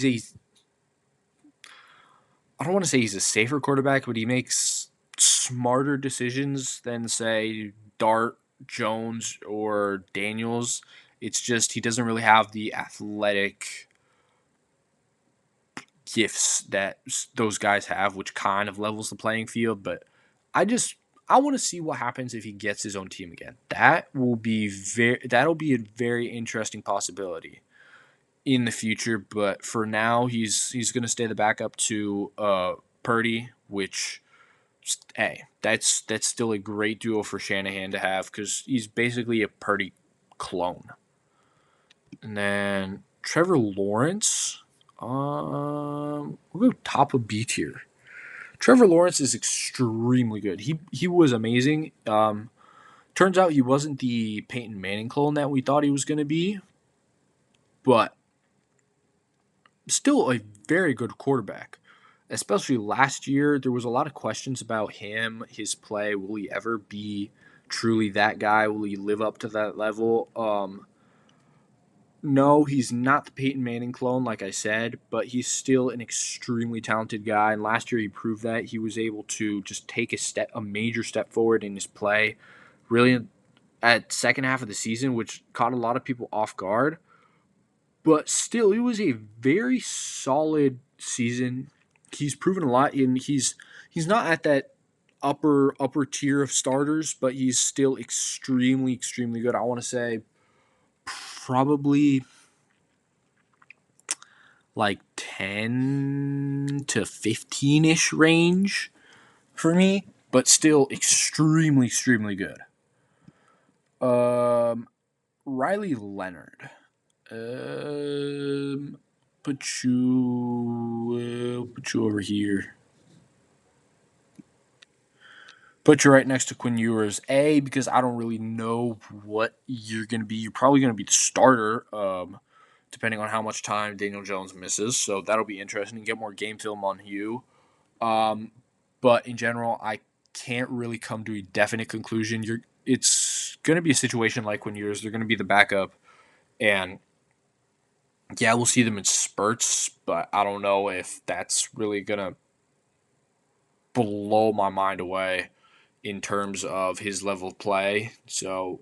Speaker 1: don't want to say he's a safer quarterback, but he makes smarter decisions than, say, Dart, Jones, or Daniels. It's just he doesn't really have the athletic gifts that those guys have, which kind of levels the playing field. But I want to see what happens if he gets his own team again. That'll be a very interesting possibility in the future. But for now, he's going to stay the backup to Purdy, which, hey, that's still a great duo for Shanahan to have because he's basically a Purdy clone. And then Trevor Lawrence. We'll go top of B tier. Trevor Lawrence is extremely good. He was amazing. Turns out he wasn't the Peyton Manning clone that we thought he was going to be, but still a very good quarterback. Especially last year, there was a lot of questions about him, his play. Will he ever be truly that guy? Will he live up to that level? No, he's not the Peyton Manning clone, like I said, but he's still an extremely talented guy. And last year he proved that he was able to just take a major step forward in his play, really at second half of the season, which caught a lot of people off guard. But still, it was a very solid season. He's proven a lot, and he's not at that upper tier of starters, but he's still extremely good. I want to say probably like 10 to 15-ish range for me, but still extremely good. Riley Leonard. Put you over here. Put you right next to Quinn Ewers. Because I don't really know what you're going to be. You're probably going to be the starter, depending on how much time Daniel Jones misses. So that'll be interesting to get more game film on you. But in general, I can't really come to a definite conclusion. It's going to be a situation like Quinn Ewers. They're going to be the backup. And yeah, we'll see them in spurts, but I don't know if that's really going to blow my mind away in terms of his level of play. So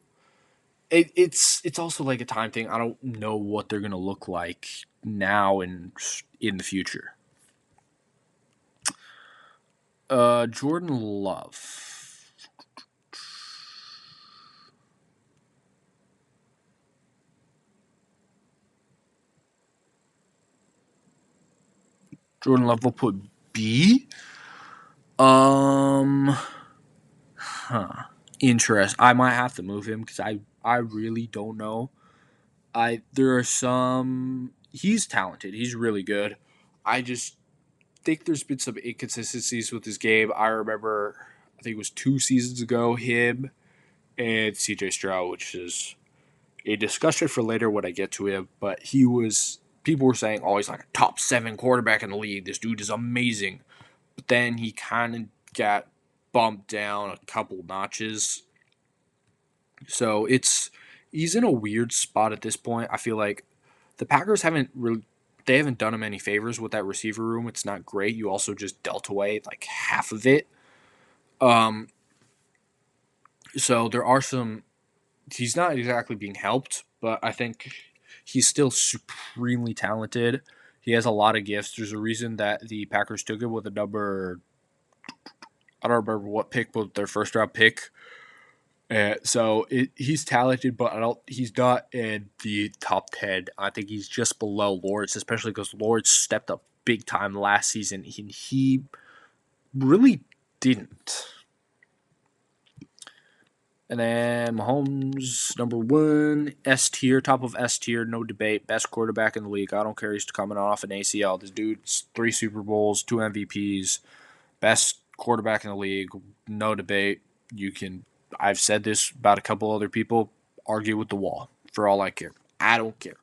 Speaker 1: it's also like a time thing. I don't know what they're going to look like now and in the future. Jordan Love. Jordan Love will put B. Interest. I might have to move him because I really don't know. There are some. He's talented. He's really good. I just think there's been some inconsistencies with his game. I remember, I think it was 2 seasons ago, him and CJ Stroud, which is a discussion for later when I get to him. But people were saying, oh, he's like a top 7 quarterback in the league. This dude is amazing. But then he kind of got bumped down a couple notches. So it's he's in a weird spot at this point. I feel like the Packers haven't done him any favors with that receiver room. It's not great. You also just dealt away like half of it. Um, so there are some. He's not exactly being helped, but I think he's still supremely talented. He has a lot of gifts. There's a reason that the Packers took him with a number. I don't remember what pick, but their first round pick. He's talented, but he's not in the top 10. I think he's just below Lawrence, especially because Lawrence stepped up big time last season. He really didn't. And then Mahomes, number 1, S tier, top of S tier, no debate, best quarterback in the league. I don't care. He's coming off an ACL. This dude's 3 Super Bowls, 2 MVPs, best quarterback in the league, no debate. I've said this about a couple other people, argue with the wall for all I care. I don't care.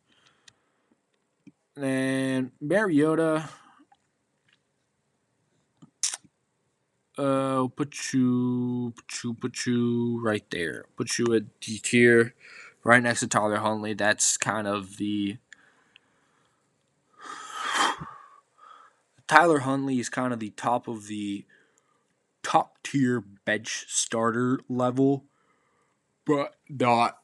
Speaker 1: And Mariota, put you right there. Put you at D tier, right next to Tyler Huntley. That's kind of Tyler Huntley is kind of the top of the top tier bench starter level, but not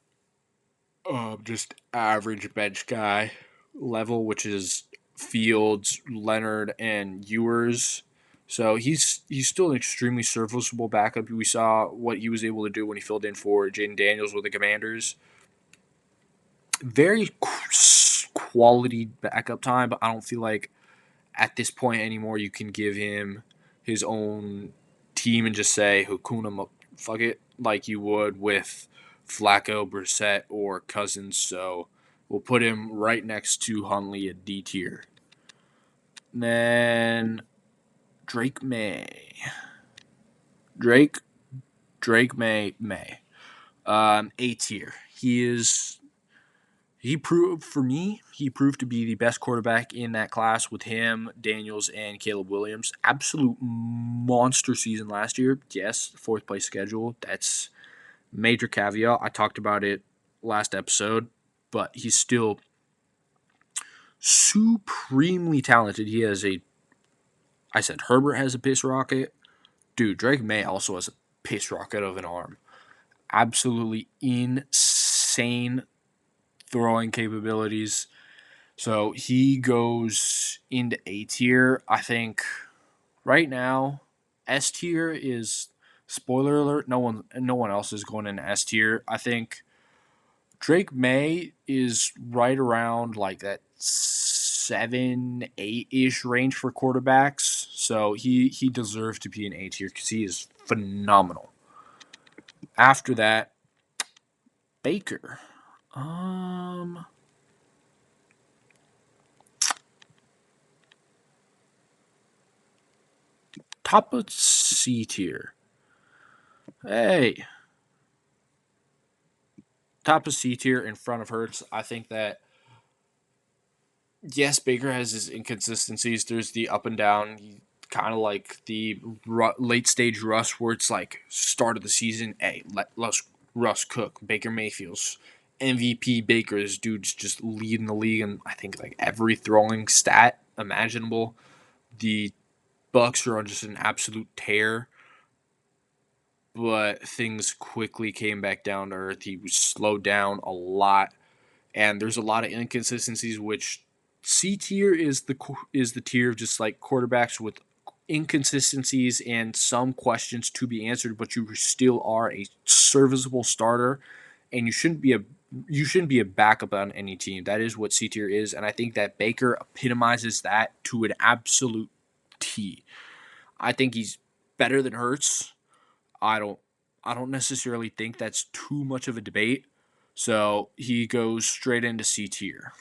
Speaker 1: just average bench guy level, which is Fields, Leonard, and Ewers. So he's still an extremely serviceable backup. We saw what he was able to do when he filled in for Jaden Daniels with the Commanders. Very quality backup time, but I don't feel like at this point anymore you can give him his own team and just say Hakuna, fuck it, like you would with Flacco, Brissett, or Cousins. So we'll put him right next to Huntley at D tier. Then Drake May. Drake May. A tier. He proved to be the best quarterback in that class with him, Daniels, and Caleb Williams. Absolute monster season last year. Yes, 4th place schedule. That's major caveat. I talked about it last episode, but he's still supremely talented. I said Herbert has a piss rocket. Dude, Drake May also has a piss rocket of an arm. Absolutely insane throwing capabilities. So he goes into A tier. I think right now S tier is, spoiler alert, no one else is going into S tier. I think Drake May is right around like that 7, 8-ish range for quarterbacks. So he deserves to be an A tier because he is phenomenal. After that, Baker. Top of C tier. Hey. Top of C tier in front of Hurts. I think that, yes, Baker has his inconsistencies. There's the up and down, kind of like the late stage Russ, where it's like start of the season, hey, let Russ cook. Baker Mayfield's MVP Baker. This dude's just leading the league in, I think, like every throwing stat imaginable. The Bucks are on just an absolute tear, but things quickly came back down to earth. He was slowed down a lot, and there's a lot of inconsistencies. Which C tier is the tier of just like quarterbacks with inconsistencies and some questions to be answered, but you still are a serviceable starter, and you shouldn't be a backup on any team. That is what C tier is, and I think that Baker epitomizes that to an absolute T. I think he's better than Hurts. I don't necessarily think that's too much of a debate. So he goes straight into C tier.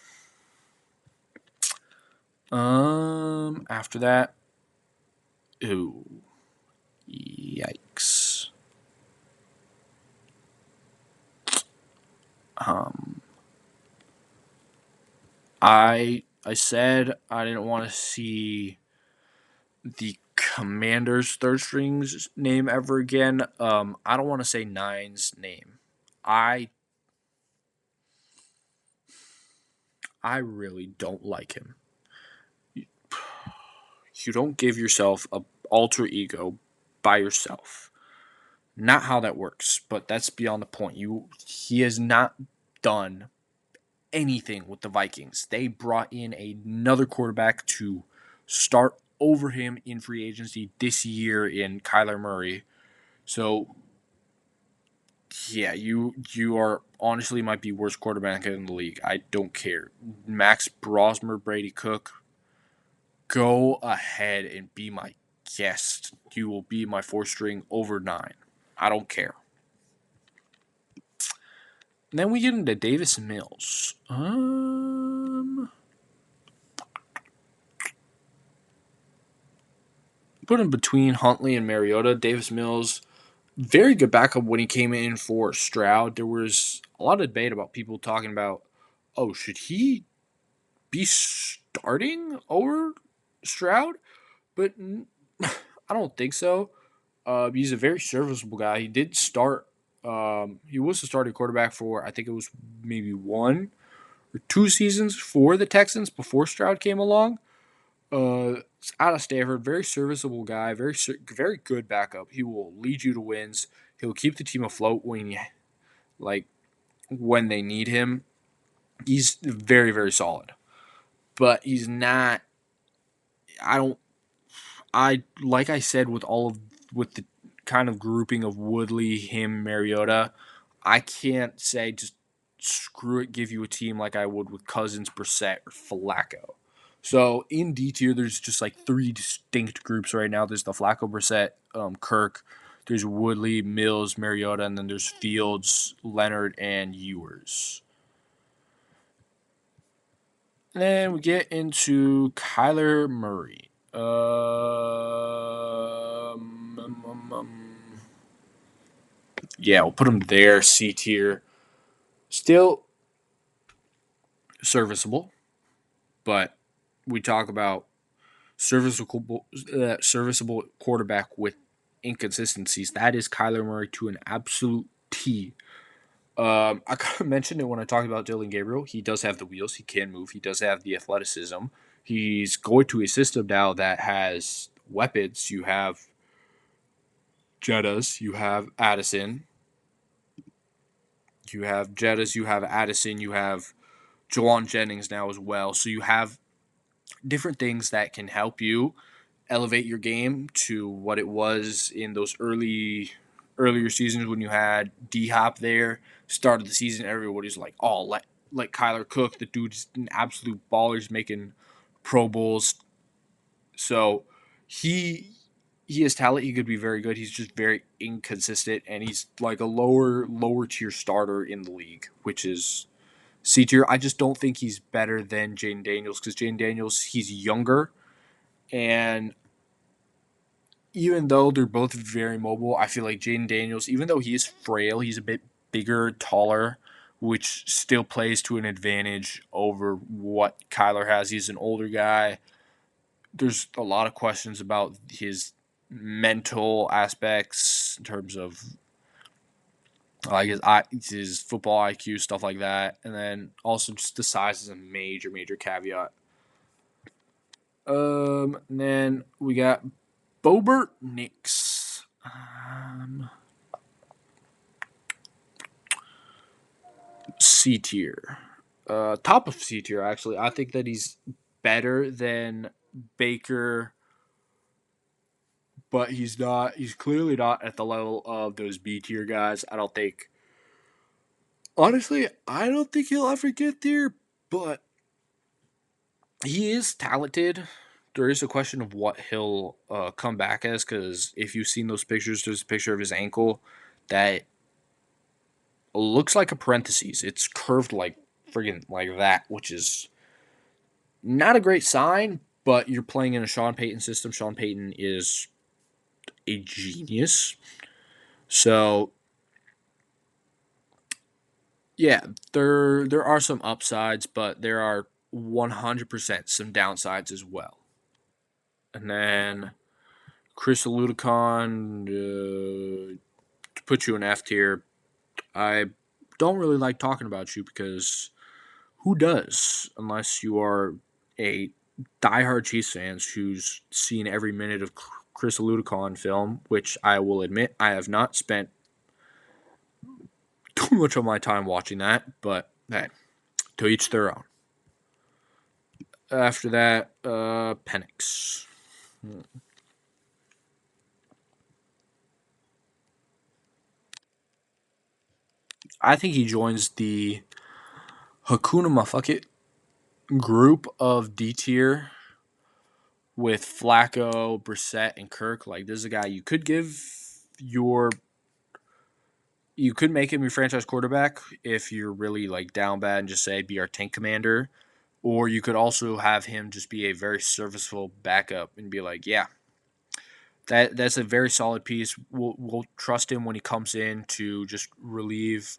Speaker 1: After that, ooh, yikes. I said I didn't want to see the Commander's third string's name ever again. I don't want to say Nine's name. I I really don't like him. You don't give yourself a alter ego by yourself. Not how that works, but that's beyond the point. He has not done anything with the Vikings. They brought in another quarterback to start over him in free agency this year in Kyler Murray. So yeah, you are honestly might be worst quarterback in the league. I don't care. Max Brosmer, Brady Cook, go ahead and be my guest. You will be my 4 string over 9. I don't care. And then we get into Davis Mills. Put him between Huntley and Mariota. Davis Mills, very good backup when he came in for Stroud. There was a lot of debate about people talking about, oh, should he be starting over Stroud? But I don't think so. He's a very serviceable guy. He did start. He was the starting quarterback for, I think it was maybe 1 or 2 seasons for the Texans before Stroud came along. Out of Stanford, very serviceable guy, very good backup. He will lead you to wins. He'll keep the team afloat when they need him. He's very, very solid, but he's not. Like I said with with the kind of grouping of Woodley, him, Mariota. I can't say just screw it, give you a team like I would with Cousins, Brissett, or Flacco. So in D tier, there's just like 3 distinct groups right now. There's the Flacco, Brissett, Kirk. There's Woodley, Mills, Mariota, and then there's Fields, Leonard, and Ewers. And then we get into Kyler Murray. Yeah, we'll put him there, C tier. Still serviceable, but we talk about serviceable quarterback with inconsistencies. That is Kyler Murray to an absolute T. I kind of mentioned it when I talked about Dylan Gabriel. He does have the wheels. He can move. He does have the athleticism. He's going to a system now that has weapons. You have Jettas. You have Addison. You have Jettas. You have Addison. You have Jawan Jennings now as well. So you have different things that can help you elevate your game to what it was in those earlier seasons when you had D-Hop there. Start of the season, everybody's like, oh, let Kyler cook. The dude's an absolute baller. He's making Pro Bowls. So he has talent. He could be very good. He's just very inconsistent, and he's like a lower tier starter in the league, which is C tier. I just don't think he's better than Jayden Daniels because Jayden Daniels, he's younger, and even though they're both very mobile, I feel like Jayden Daniels, even though he is frail, he's a bit bigger, taller, which still plays to an advantage over what Kyler has. He's an older guy. There's a lot of questions about his mental aspects in terms of like his football IQ, stuff like that. And then also just the size is a major, major caveat. And then we got Bobert Nix. C tier. Top of C tier, actually. I think that he's better than Baker, but he's not. He's clearly not at the level of those B tier guys. I don't think. Honestly, I don't think he'll ever get there, but he is talented. There is a question of what he'll come back as, because if you've seen those pictures, there's a picture of his ankle that looks like a parentheses. It's curved like friggin' like that, which is not a great sign, but you're playing in a Sean Payton system. Sean Payton is a genius. So, yeah, there are some upsides, but there are 100% some downsides as well. And then Chris Aluticon, to put you in F tier, I don't really like talking about you because Who does? Unless you are a diehard Chiefs fans who's seen every minute of Chris Ludicon film, which I will admit I have not spent too much of my time watching that, but hey, to each their own. After that, Penix. I think he joins the Hakuna Mafuck group of D tier with Flacco, Brissett, and Kirk. Like, this is a guy you could make him your franchise quarterback if you're really like down bad and just say be our tank commander. Or you could also have him just be a very serviceable backup and be like, yeah, that's a very solid piece. We'll trust him when he comes in to just relieve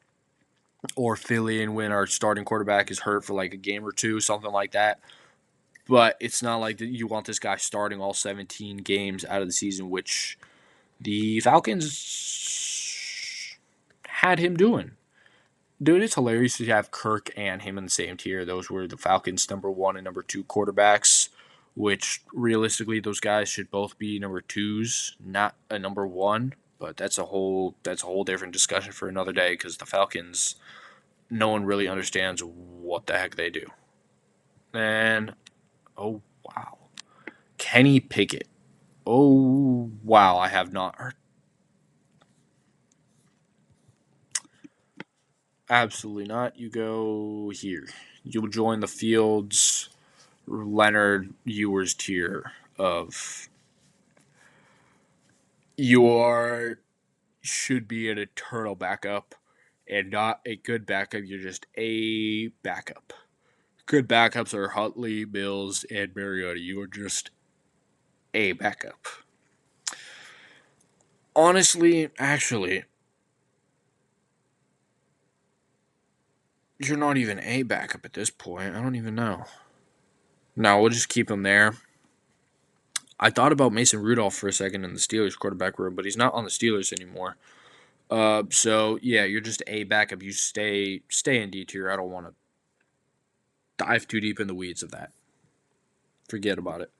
Speaker 1: or fill in when our starting quarterback is hurt for like a game or two, something like that. But it's not like that you want this guy starting all 17 games out of the season, which the Falcons had him doing. Dude, it's hilarious to have Kirk and him in the same tier. Those were the Falcons' number 1 and number 2 quarterbacks, which realistically those guys should both be number 2s, not a number 1. But that's a whole different discussion for another day because the Falcons, no one really understands what the heck they do. And oh wow, Kenny Pickett. Oh wow, I have not heard. Absolutely not. You go here. You'll join the Fields, Leonard Ewers tier of you should be an eternal backup and not a good backup. You're just a backup. Good backups are Huntley, Mills, and Mariota. You are just a backup. Honestly, actually, you're not even a backup at this point. I don't even know. No, we'll just keep him there. I thought about Mason Rudolph for a second in the Steelers quarterback room, but he's not on the Steelers anymore. So yeah, you're just a backup. You stay in D tier. I don't want to dive too deep in the weeds of that. Forget about it.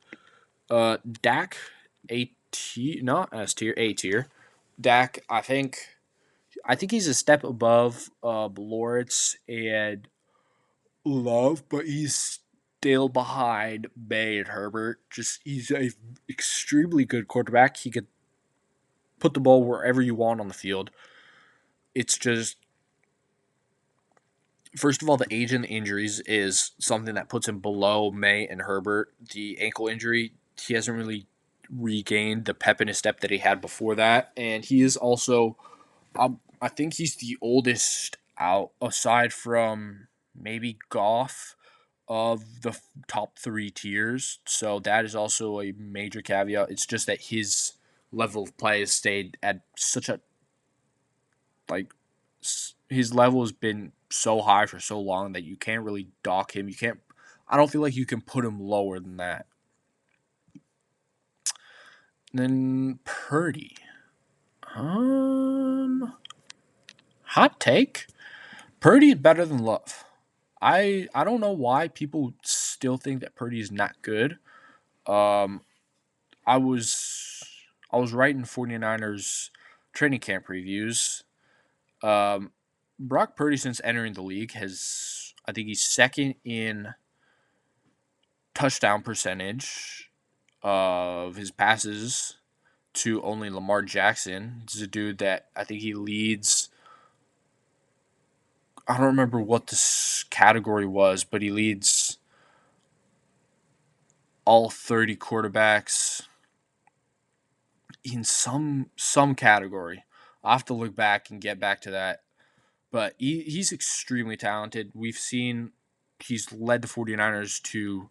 Speaker 1: Dak, not S tier, A tier. Dak, I think he's a step above Lawrence and Love, but he's still behind May and Herbert. He's a extremely good quarterback. He could put the ball wherever you want on the field. It's just, first of all, the age and the injuries is something that puts him below May and Herbert. The ankle injury, he hasn't really regained the pep in his step that he had before that, and he is also, I think he's the oldest out aside from maybe Goff of the top 3 tiers. So that is also a major caveat. It's just that his level of play has stayed at such a his level has been so high for so long that you can't really dock him. I don't feel like you can put him lower than that. And then Purdy. Hot take. Purdy is better than Love. I don't know why people still think that Purdy is not good. I was writing 49ers training camp reviews. Brock Purdy, since entering the league, I think he's second in touchdown percentage of his passes to only Lamar Jackson. This is a dude that I think he leads. I don't remember what this category was, but he leads all 30 quarterbacks in some category. I'll have to look back and get back to that. But he's extremely talented. We've seen he's led the 49ers to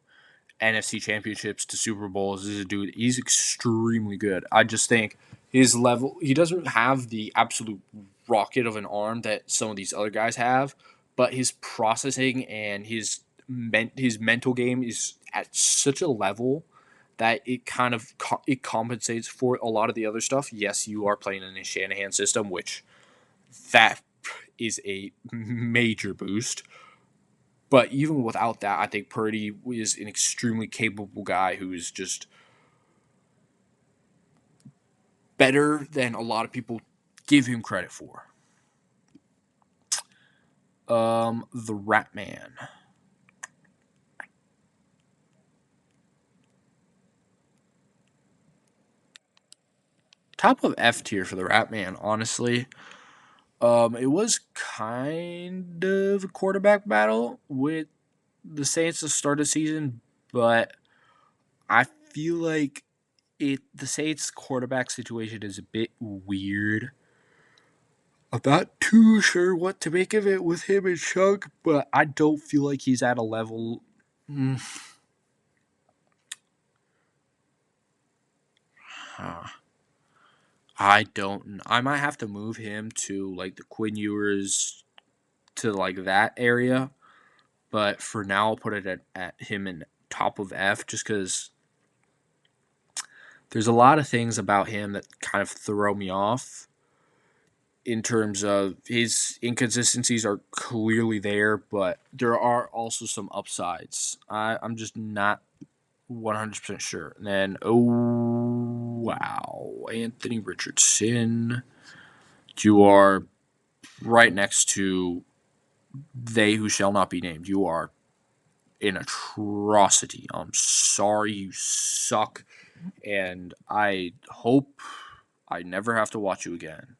Speaker 1: NFC championships, to Super Bowls. This is a dude, he's extremely good. I just think his level, he doesn't have the absolute rocket of an arm that some of these other guys have, but his processing and his mental game is at such a level that it kind of it compensates for a lot of the other stuff. Yes, you are playing in a Shanahan system, which that is a major boost. But even without that, I think Purdy is an extremely capable guy who is just better than a lot of people give him credit for. The Rat Man. Top of F tier for the Rat Man, honestly. It was kind of a quarterback battle with the Saints to start the season, but I feel like the Saints quarterback situation is a bit weird. I'm not too sure what to make of it with him and Chuck, but I don't feel like he's at a level. I don't. I might have to move him to like the Quinn Ewers to like that area, but for now I'll put it at him in top of F just because there's a lot of things about him that kind of throw me off. In terms of his inconsistencies are clearly there, but there are also some upsides. I'm just not 100% sure. And then, oh, wow. Anthony Richardson. You are right next to they who shall not be named. You are an atrocity. I'm sorry, you suck. And I hope I never have to watch you again.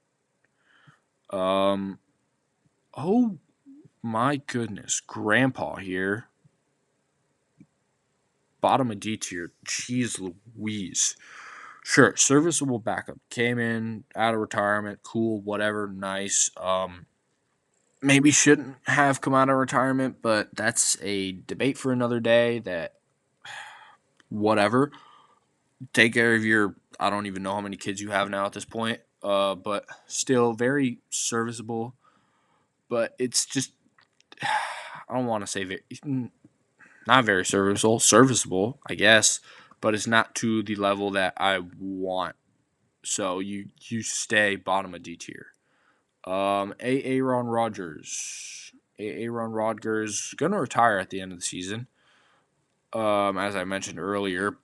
Speaker 1: Oh my goodness, Grandpa here. Bottom of D tier. Jeez Louise. Sure, serviceable backup. Came in out of retirement. Cool, whatever, nice. Maybe shouldn't have come out of retirement, but that's a debate for another day. That whatever. Take care of your. I don't even know how many kids you have now at this point. But still very serviceable. But it's just I don't want to say not very serviceable, I guess, but it's not to the level that I want. So you stay bottom of D tier. Aaron Rodgers. Aaron Rodgers gonna retire at the end of the season. As I mentioned earlier,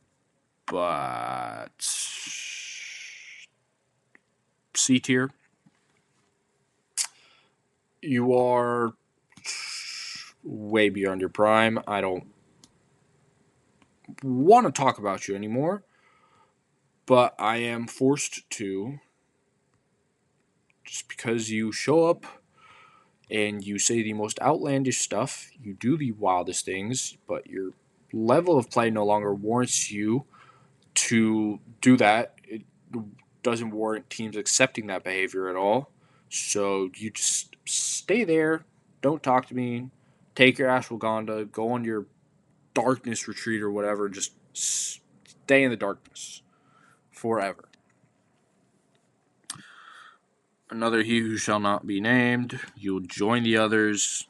Speaker 1: but C tier. You are way beyond your prime. I don't want to talk about you anymore, but I am forced to just because you show up and you say the most outlandish stuff, you do the wildest things, but your level of play no longer warrants you to do that. It doesn't warrant teams accepting that behavior at all. So you just stay there, don't talk to me, take your ashwagandha, go on your darkness retreat or whatever, just stay in the darkness forever. Another he who shall not be named. You'll join the others.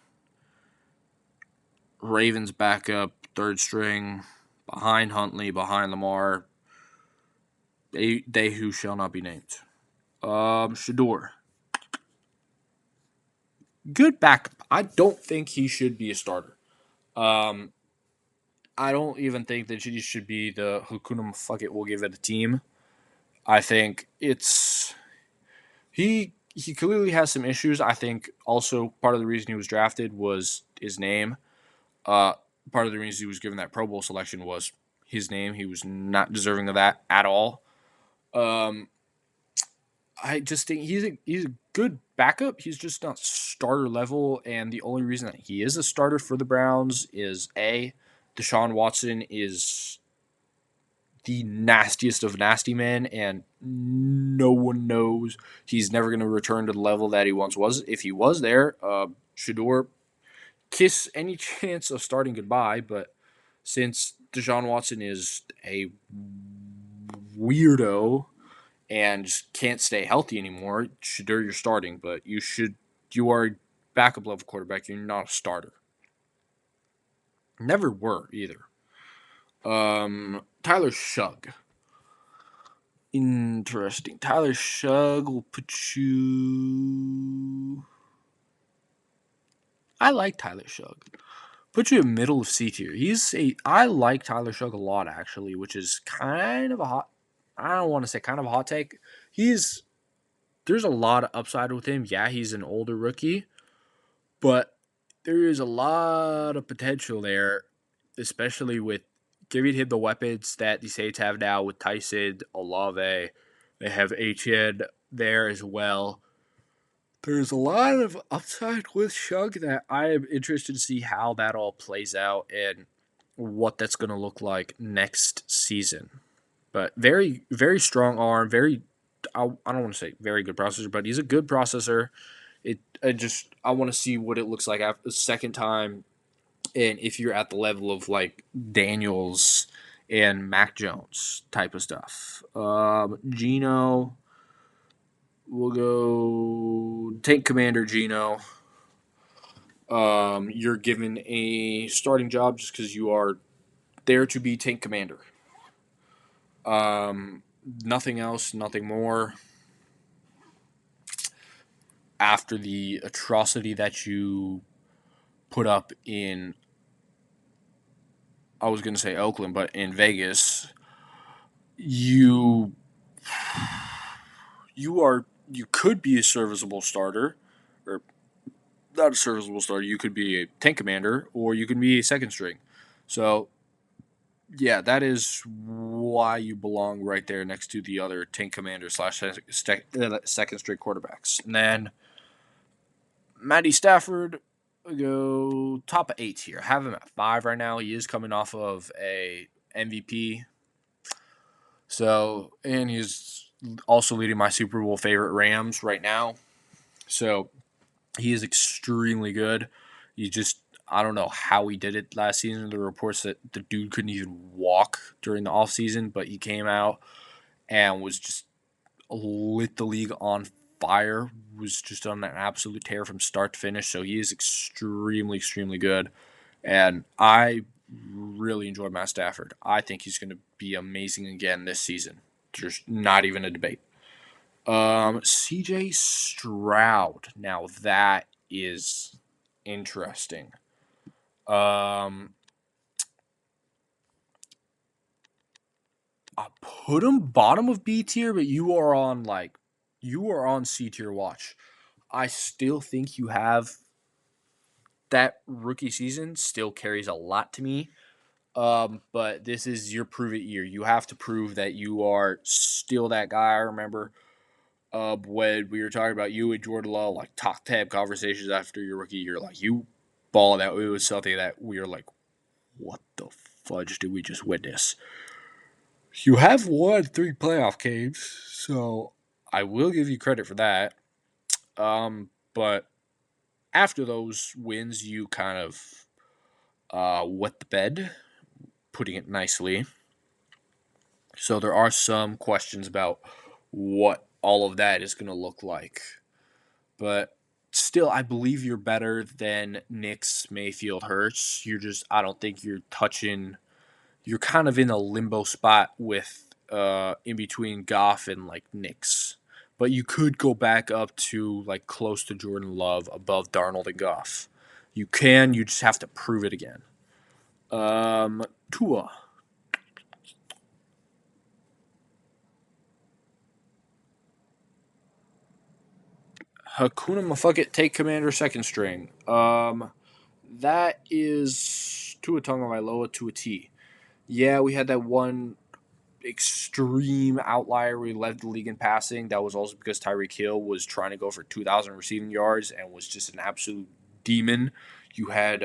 Speaker 1: Ravens backup, third string, behind Huntley, behind Lamar. They who shall not be named. Shador. Good backup. I don't think he should be a starter. I don't even think that he should be the Hakuna fuck it, we'll give it a team. I think it's he clearly has some issues. I think also part of the reason he was drafted was his name. Part of the reason he was given that Pro Bowl selection was his name. He was not deserving of that at all. I just think he's a good backup. He's just not starter level, and the only reason that he is a starter for the Browns is Deshaun Watson is the nastiest of nasty men, and no one knows he's never going to return to the level that he once was. If he was there, Shador kiss any chance of starting goodbye, but since Deshaun Watson is a weirdo and just can't stay healthy anymore, Shador you're starting, but you are a backup level quarterback, you're not a starter. Never were either. Tyler Shugg. Interesting. Tyler Shugg will put you. I like Tyler Shugg. put you in middle of C tier. I like Tyler Shug a lot actually, which is kind of a hot. I don't want to say kind of a hot take. There's a lot of upside with him. Yeah, he's an older rookie, but there is a lot of potential there, especially with giving him the weapons that the Saints have now with Tyson, Olave. They have Etienne there as well. There's a lot of upside with Shug that I am interested to see how that all plays out and what that's going to look like next season. But very, very strong arm. I don't want to say very good processor, but he's a good processor. I want to see what it looks like after the second time, and if you're at the level of like Daniels and Mac Jones type of stuff. Gino. We'll go Tank Commander Gino. You're given a starting job just because you are there to be Tank Commander. Nothing else, nothing more. After the atrocity that you put up in, I was going to say Oakland, but in Vegas, you could be a serviceable starter, or not a serviceable starter. You could be a tank commander, or you could be a second string. So, yeah, that is why you belong right there next to the other tank commander / second string quarterbacks. And then Matty Stafford, go top 8 here. I have him at 5 right now. He is coming off of a MVP. So, and he's also leading my Super Bowl favorite Rams right now. So, he is extremely good. I don't know how he did it last season. There were reports that the dude couldn't even walk during the offseason, but he came out and was just lit the league on fire. Was just on an absolute tear from start to finish. So he is extremely, extremely good. And I really enjoyed Matt Stafford. I think he's going to be amazing again this season. There's not even a debate. CJ Stroud. Now that is interesting. I put him bottom of B tier, but you are on C tier watch. I still think you have that rookie season still carries a lot to me. But this is your prove it year. You have to prove that you are still that guy. I remember when we were talking about you and Jordan Love, like top 10 conversations after your rookie year, like you balled out. It was something that we were like, what the fudge did we just witness? You have won 3 playoff games, so I will give you credit for that. But after those wins, you kind of wet the bed, putting it nicely. So there are some questions about what all of that is going to look like. But still, I believe you're better than Knicks, Mayfield, Hurts. I don't think you're kind of in a limbo spot with in between Goff and like Knicks. But you could go back up to like close to Jordan Love, above Darnold and Goff. You just have to prove it again. Tua. Hakuna Mafucket, take commander, second string. That is Tua Tagovailoa to a T. Yeah, we had that one extreme outlier. We led the league in passing. That was also because Tyreek Hill was trying to go for 2,000 receiving yards and was just an absolute demon. You had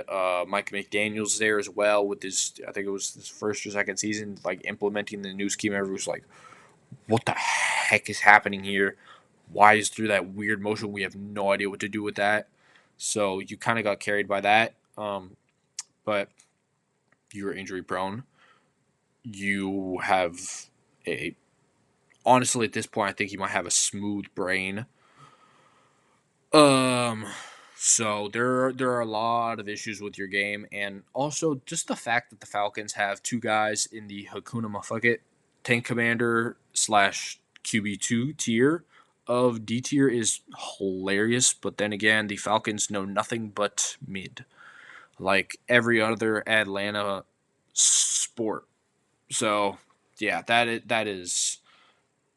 Speaker 1: Mike McDaniels there as well with I think it was his first or second season, like implementing the new scheme. Everyone was like, what the heck is happening here? Why is through that weird motion? We have no idea what to do with that. So you kind of got carried by that. But you were injury prone. You have honestly at this point, I think you might have a smooth brain. So there are a lot of issues with your game, and also just the fact that the Falcons have 2 guys in the Hakuna Mafucket tank commander / QB2 tier of D tier is hilarious. But then again, the Falcons know nothing but mid. like every other Atlanta sport. So yeah, that is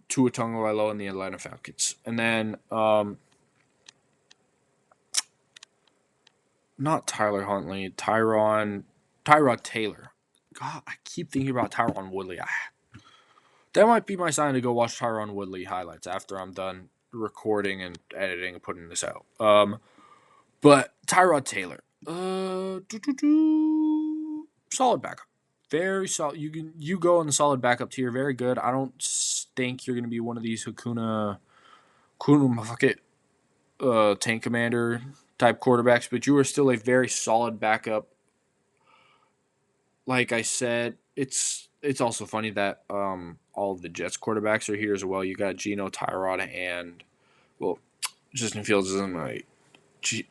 Speaker 1: Tua Tagovailoa and the Atlanta Falcons. And then not Tyler Huntley, Tyrod Taylor. God, I keep thinking about Tyron Woodley. That might be my sign to go watch Tyron Woodley highlights after I'm done recording and editing and putting this out. But Tyrod Taylor, solid backup, very solid. You go in the solid backup tier, very good. I don't think you're gonna be one of these Hakuna Mafakit tank commander type quarterbacks, but you are still a very solid backup. Like I said, it's also funny that all of the Jets quarterbacks are here as well. You got Geno, Tyrod, and well, Justin Fields isn't my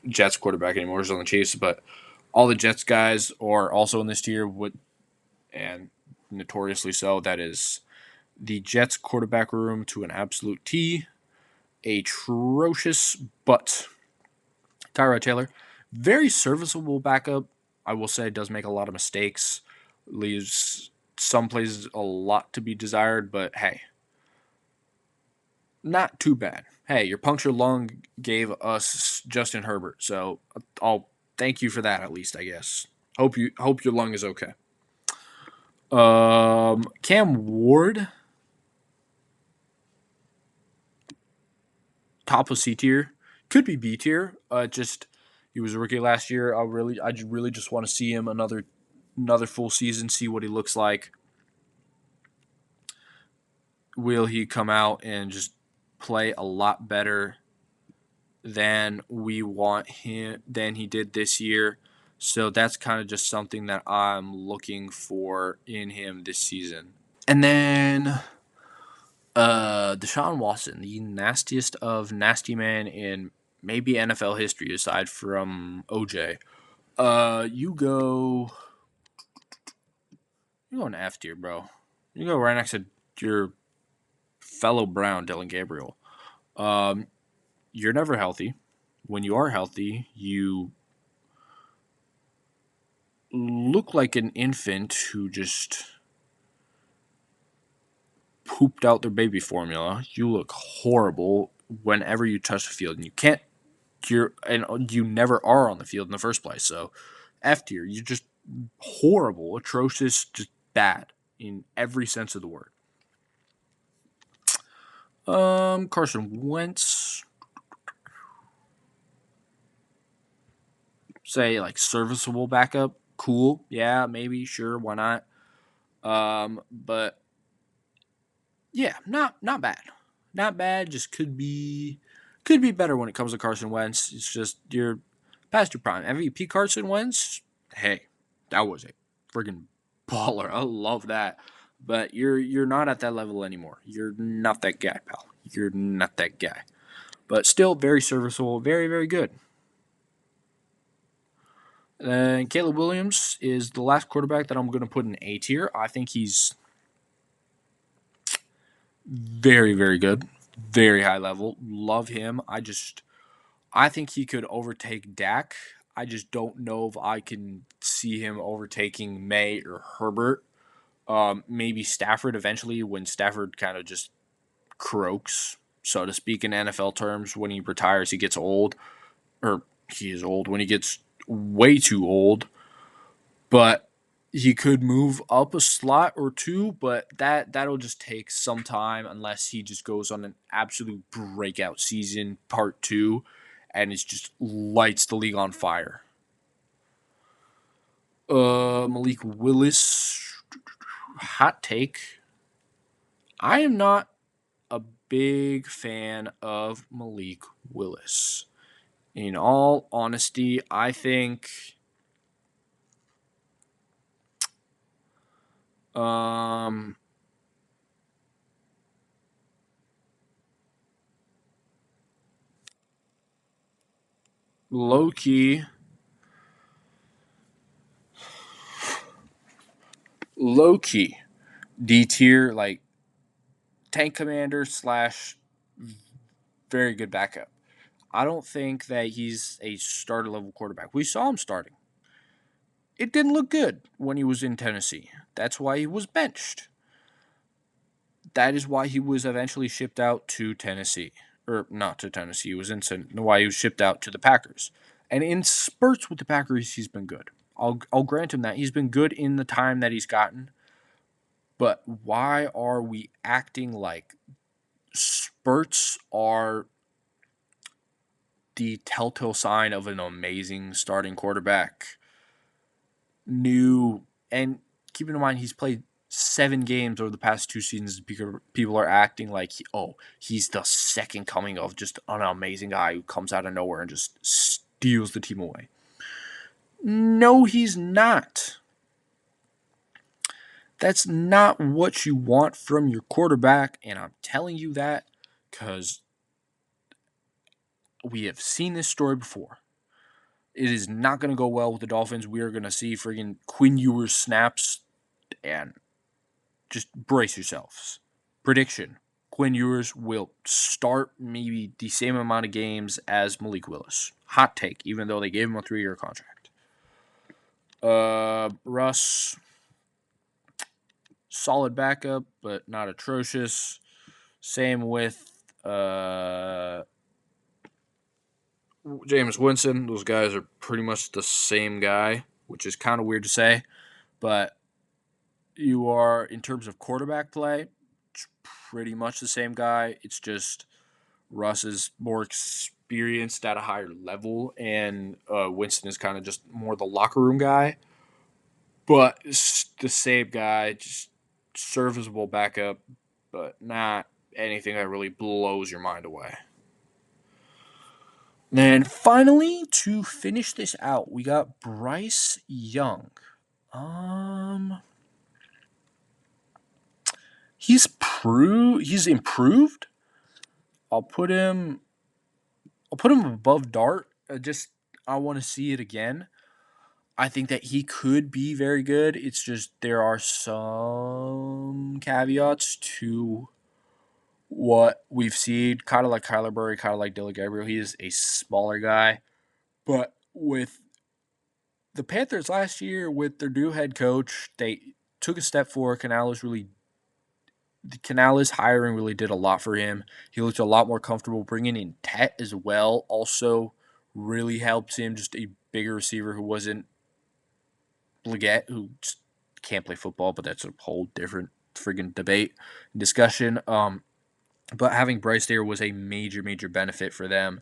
Speaker 1: Jets quarterback anymore. He's on the Chiefs, but all the Jets guys are also in this tier. And notoriously so. That is the Jets quarterback room to an absolute T. Atrocious, but Tyrod Taylor, very serviceable backup. I will say does make a lot of mistakes, leaves some places a lot to be desired, but hey, not too bad. Hey, your punctured lung gave us Justin Herbert, so I'll thank you for that at least, I guess. Hope your lung is okay. Cam Ward, top of C tier, could be B tier. Just he was a rookie last year. I really just want to see him another full season, see what he looks like. Will he come out and just play a lot better than we want him than he did this year? So that's kind of just something that I'm looking for in him this season. And then Deshaun Watson, the nastiest of nasty men in maybe NFL history aside from OJ. You go in F tier, bro. You go right next to your fellow Brown, Dylan Gabriel. You're never healthy. When you are healthy, you look like an infant who just pooped out their baby formula. You look horrible whenever you touch the field, and you never are on the field in the first place. So, F tier, you're just horrible, atrocious, just bad in every sense of the word. Carson Wentz, say like serviceable backup, cool, yeah, maybe, sure, why not? But yeah, not bad, not bad. Just could be better when it comes to Carson Wentz. It's just you're past your prime. MVP Carson Wentz, hey, that was a friggin' baller. I love that. But you're not at that level anymore. You're not that guy, pal. You're not that guy. But still very serviceable, very, very good. And Caleb Williams is the last quarterback that I'm going to put in A tier. I think he's very, very good. Very high level. Love him. I think he could overtake Dak. I just don't know if I can see him overtaking May or Herbert. Maybe Stafford eventually when Stafford kind of just croaks, so to speak, in NFL terms. When he retires, he gets old. Or he is old. When he gets way too old. But he could move up a slot or two, but that'll just take some time unless he just goes on an absolute breakout season, part 2, and it just lights the league on fire. Malik Willis, hot take. I am not a big fan of Malik Willis. In all honesty, I think low key D tier, like tank commander / very good backup. I don't think that he's a starter level quarterback. We saw him starting. it didn't look good when he was in Tennessee. That's why he was benched. That is why he was eventually shipped out to Tennessee. Or not to Tennessee, why he was shipped out to the Packers. And in spurts with the Packers, he's been good. I'll grant him that. He's been good in the time that he's gotten. But why are we acting like spurts are the telltale sign of an amazing starting quarterback? And keeping in mind he's played 7 games over the past 2 seasons. People are acting like he's the second coming of just an amazing guy who comes out of nowhere and just steals the team away. No, he's not. That's not what you want from your quarterback, and I'm telling you that because we have seen this story before. It is not going to go well with the Dolphins. We are going to see friggin' Quinn Ewers snaps, and just brace yourselves. Prediction: Quinn Ewers will start maybe the same amount of games as Malik Willis. Hot take, even though they gave him a 3-year contract. Russ, solid backup, but not atrocious. Same with Jameis Winston. Those guys are pretty much the same guy, which is kind of weird to say. But you are, in terms of quarterback play, pretty much the same guy. It's just Russ is more experienced at a higher level, and Winston is kind of just more the locker room guy. But it's the same guy, just serviceable backup, but not anything that really blows your mind away. Then finally, to finish this out, we got Bryce Young. He's improved. I'll put him above Dart. I want to see it again. I think that he could be very good. It's just there are some caveats to what we've seen. Kind of like Kyler Murray, kind of like Dylan Gabriel. He is a smaller guy. But with the Panthers last year, with their new head coach, they took a step forward. Canales hiring really did a lot for him. He looked a lot more comfortable. Bringing in Tet as well also really helped him. Just a bigger receiver who wasn't Leggett, who just can't play football, but that's a whole different friggin' debate and discussion. But having Bryce there was a major, major benefit for them.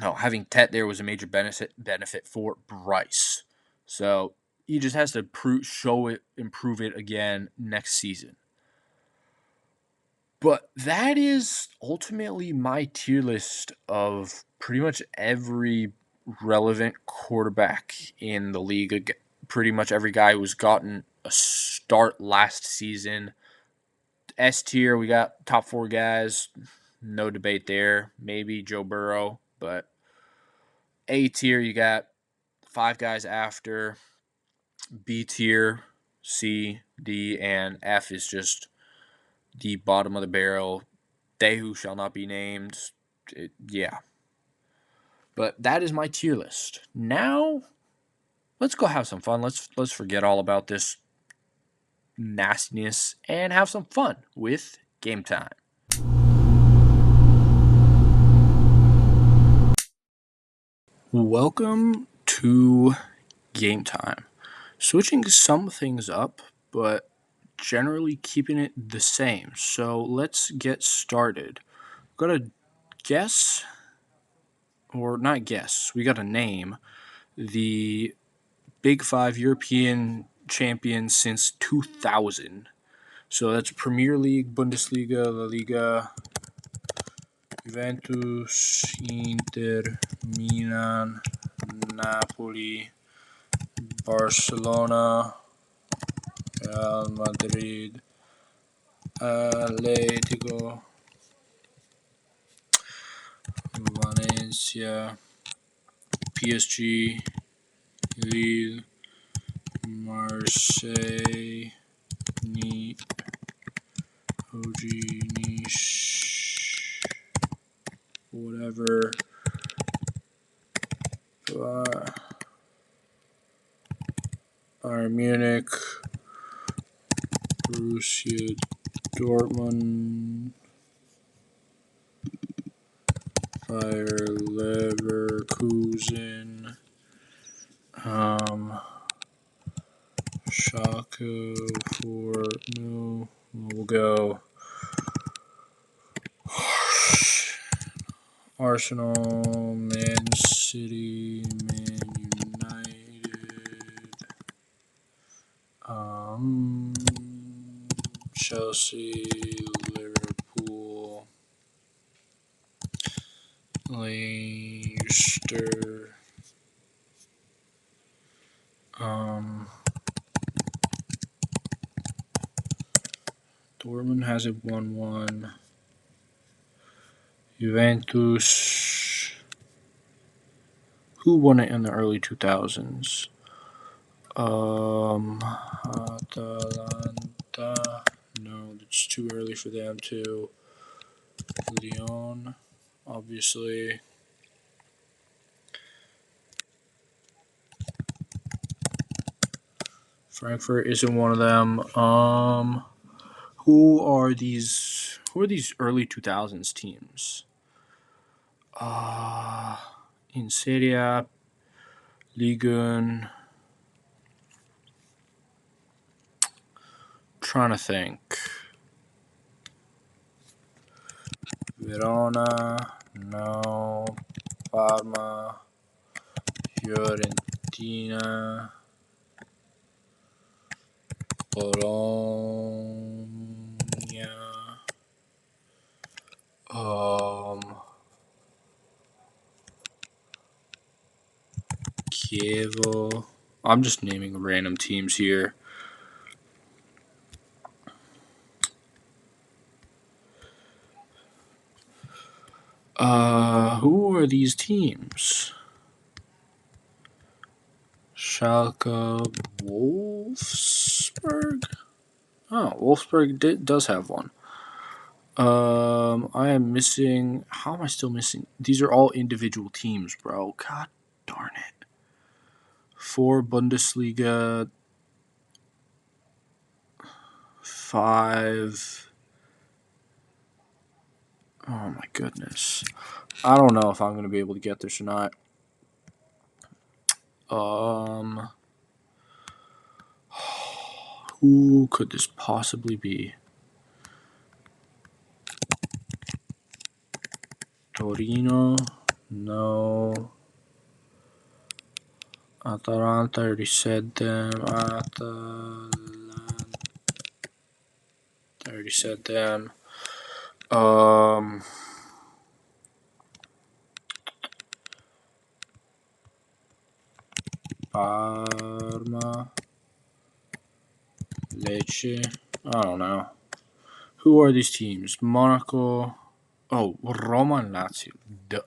Speaker 1: Having Tet there was a major benefit for Bryce. So he just has to improve it again next season. But that is ultimately my tier list of pretty much every relevant quarterback in the league. Pretty much every guy who's gotten a start last season. S tier, we got top 4 guys. No debate there. Maybe Joe Burrow. But A tier, you got 5 guys after. B tier, C, D, and F is just the bottom of the barrel. They who shall not be named. Yeah. But that is my tier list. Now, let's go have some fun. Let's forget all about this nastiness and have some fun with Game Time. Welcome to Game Time. Switching some things up, but generally keeping it the same. So let's get started. Got to guess, or not guess, we got to name the Big 5 European champions since 2000. So that's Premier League, Bundesliga, La Liga, Juventus, Inter, Milan, Napoli, Barcelona, Real Madrid, Atletico, Valencia, PSG, Lille, Marseille, Nice, whatever. Bayern Munich, Borussia Dortmund, Bayer Leverkusen, Schalke we'll go Arsenal, Man City, Man United, Chelsea, Liverpool, Leicester, Dortmund has it 1-1. Juventus. Who won it in the early 2000s? Atalanta. No, it's too early for them too. Lyon, obviously. Frankfurt isn't one of them. Who are these early 2000s teams? In Serie A, Ligue 1. Trying to think. Verona, no. Parma, Fiorentina, Bologna, Chievo. I'm just naming random teams here. Who are these teams? Schalke, Wolfsburg? Oh, Wolfsburg does have one. I am missing. How am I still missing? These are all individual teams, bro. God darn it. 4 Bundesliga, 5. Oh my goodness. I don't know if I'm gonna be able to get this or not. Who could this possibly be? Torino? No. Atalanta, already said them. Already said them. Parma. Lecce. I don't know. Who are these teams? Monaco. Oh, Roma and Lazio. Duh.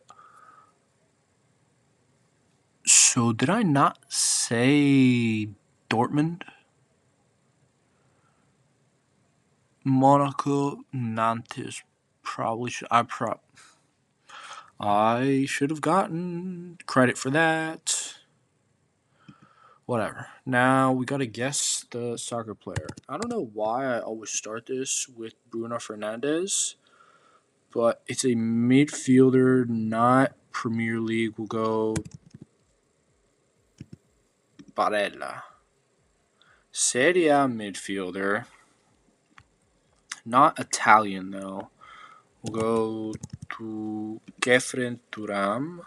Speaker 1: So did I not say Dortmund? Monaco, Nantes. Probably should. I should have gotten credit for that. Whatever. Now we gotta guess the soccer player. I don't know why I always start this with Bruno Fernandes, but it's a midfielder, not Premier League. We'll go Barella. Serie A midfielder. Not Italian, though. We'll go to Kefren Turam.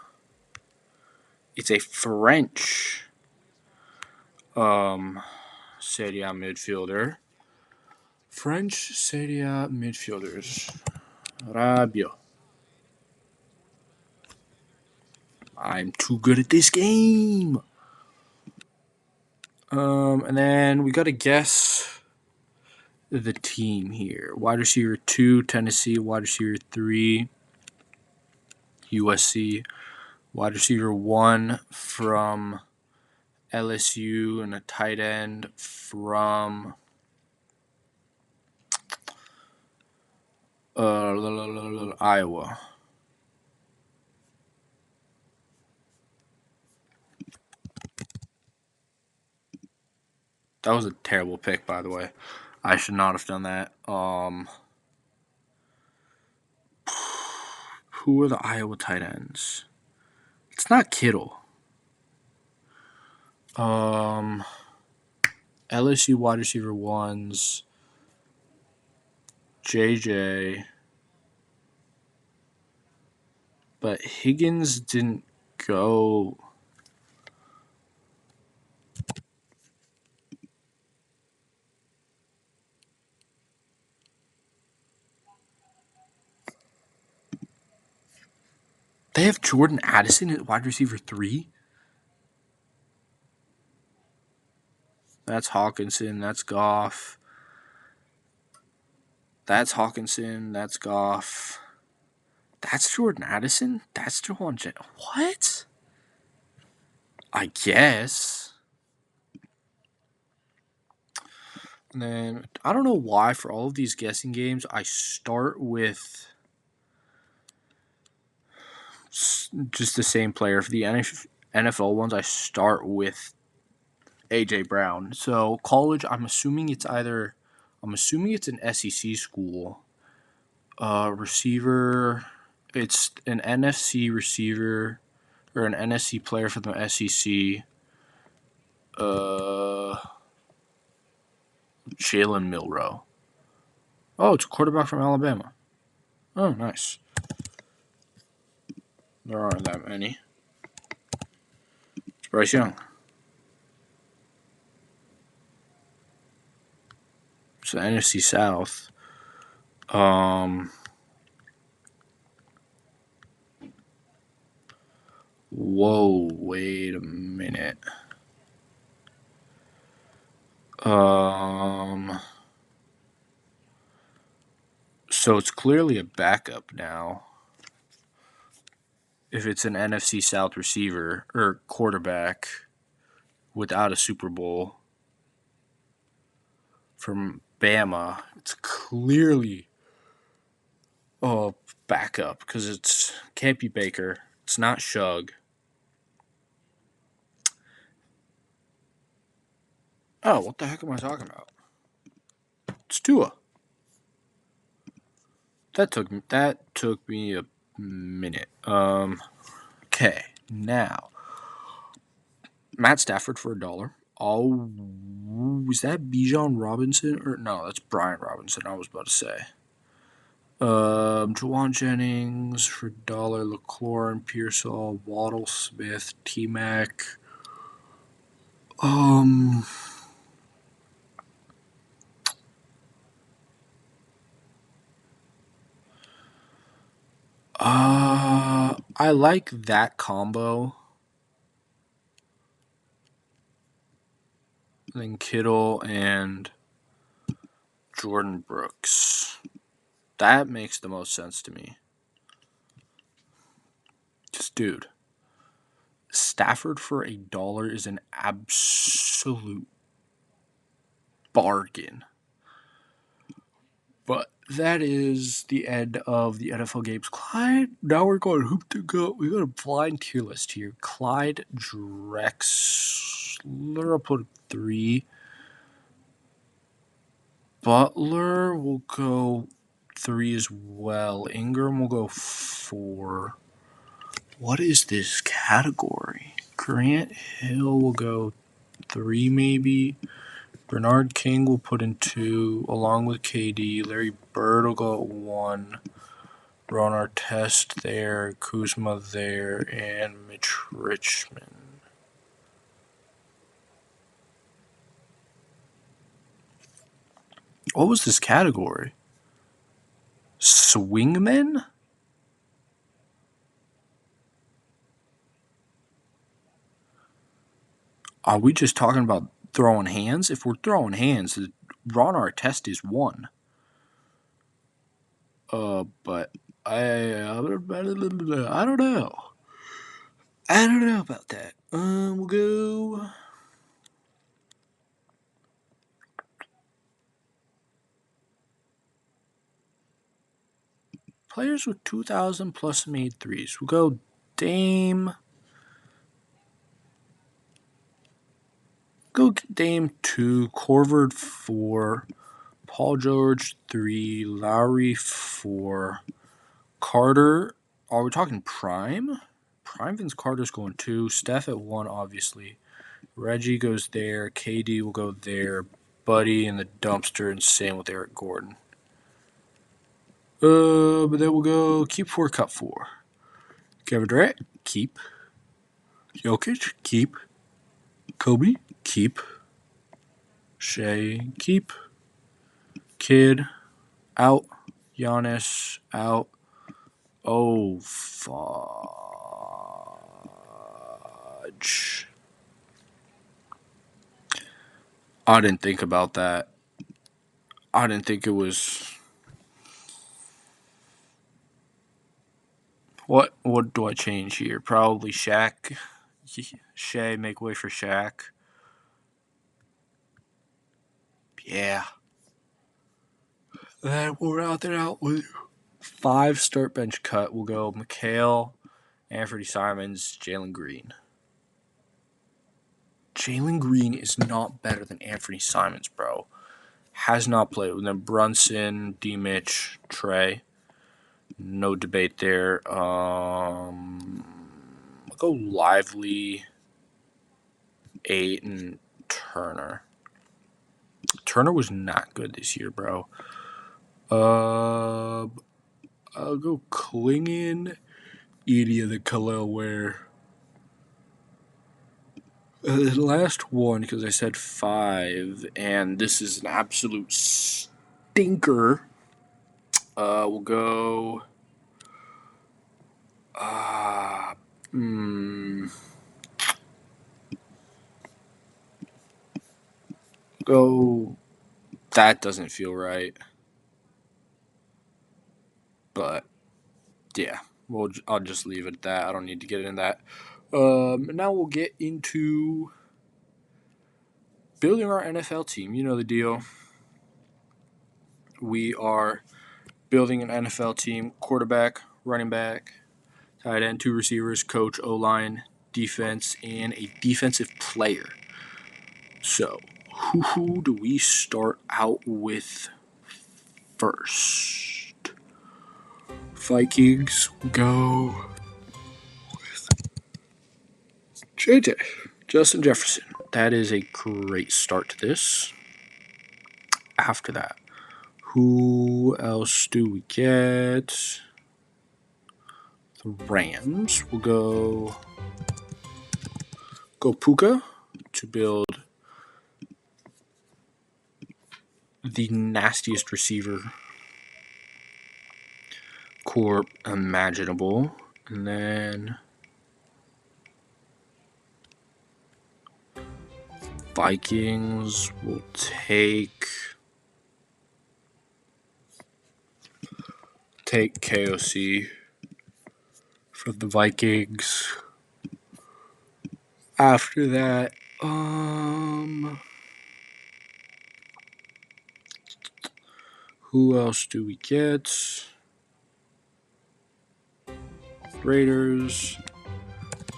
Speaker 1: It's a French Serie A midfielder. French Serie A midfielders. Rabiot. I'm too good at this game. And then we got to guess the team here. Wide receiver 2, Tennessee. Wide receiver 3, USC. Wide receiver 1 from LSU, and a tight end from Iowa. That was a terrible pick, by the way. I should not have done that. Who are the Iowa tight ends? It's not Kittle. LSU wide receiver ones. JJ. But Higgins didn't go. They have Jordan Addison at wide receiver 3? That's Hawkinson. That's Goff. That's Hawkinson. That's Goff. That's Jordan Addison? That's Jawan Jennings. What? I guess. And then, I don't know why, for all of these guessing games, I start with just the same player. For the NFL ones, I start with A.J. Brown. So, college, I'm assuming it's an SEC school. Receiver, it's an NFC receiver or an NFC player for the SEC. Jalen Milroe. Oh, it's a quarterback from Alabama. Oh, nice. There aren't that many. It's Bryce Young. It's the NFC South. Whoa, wait a minute. So it's clearly a backup now. If it's an NFC South receiver or quarterback without a Super Bowl from Bama, it's clearly a backup because it can't be Baker. It's not Shug. Oh, what the heck am I talking about? It's Tua. That took me a minute. Okay, now Matt Stafford for $1. Oh, is that Bijan Robinson or no? That's Brian Robinson. I was about to say. Jawan Jennings for $1. LaClaurin, Pearsall, Waddle, Smith, T-Mac. I like that combo. And then Kittle and Jordan Brooks. That makes the most sense to me. Just, dude, Stafford for $1 is an absolute bargain. But that is the end of the NFL games. Clyde, now we're going hoop to go. We got a blind tier list here. Clyde Drexler, I'll put 3. Butler will go 3 as well. Ingram will go 4. What is this category? Grant Hill will go 3 maybe. Bernard King will put in 2 along with KD. Larry Bird will go at 1. Ron Artest there. Kuzma there. And Mitch Richmond. What was this category? Swingmen? Are we just talking about throwing hands? If we're throwing hands, Ron Artest is 1. But I don't know. I don't know about that. We'll go. Players with 2,000 plus made threes. We'll go Dame. Go Dame 2, Corvard 4, Paul George 3, Lowry 4, Carter. Are we talking prime? Prime Vince Carter's going 2. Steph at 1, obviously. Reggie goes there. KD will go there. Buddy in the dumpster, and same with Eric Gordon. But then we'll go keep 4, cut 4. Kevin Durant, keep. Jokic, keep. Kobe, keep. Shea, keep. Kid, out. Giannis, out. Oh, fudge. I didn't think about that. I didn't think it was... What do I change here? Probably Shaq. Shea, make way for Shaq. Yeah. Then we're out there out with 5 start bench cut. We'll go McHale, Anthony Simons, Jalen Green. Jalen Green is not better than Anthony Simons, bro. Has not played. And then Brunson, D. Mitch, Trey. No debate there. I'll go Lively, 8, and Turner. Turner was not good this year, bro. I'll go Klingon, Edie of the Khalil Ware. The last one, because I said 5, and this is an absolute stinker. We'll go... Go... That doesn't feel right. But, yeah. I'll just leave it at that. I don't need to get into that. Now we'll get into building our NFL team. You know the deal. We are building an NFL team. Quarterback, running back, tight end, 2 receivers, coach, O-line, defense, and a defensive player. So, who do we start out with first? Vikings go with JJ, Justin Jefferson. That is a great start to this. After that, who else do we get? The Rams will go Puka to build the nastiest receiver core imaginable. And then Vikings will take KOC for the Vikings. After that, who else do we get? Raiders,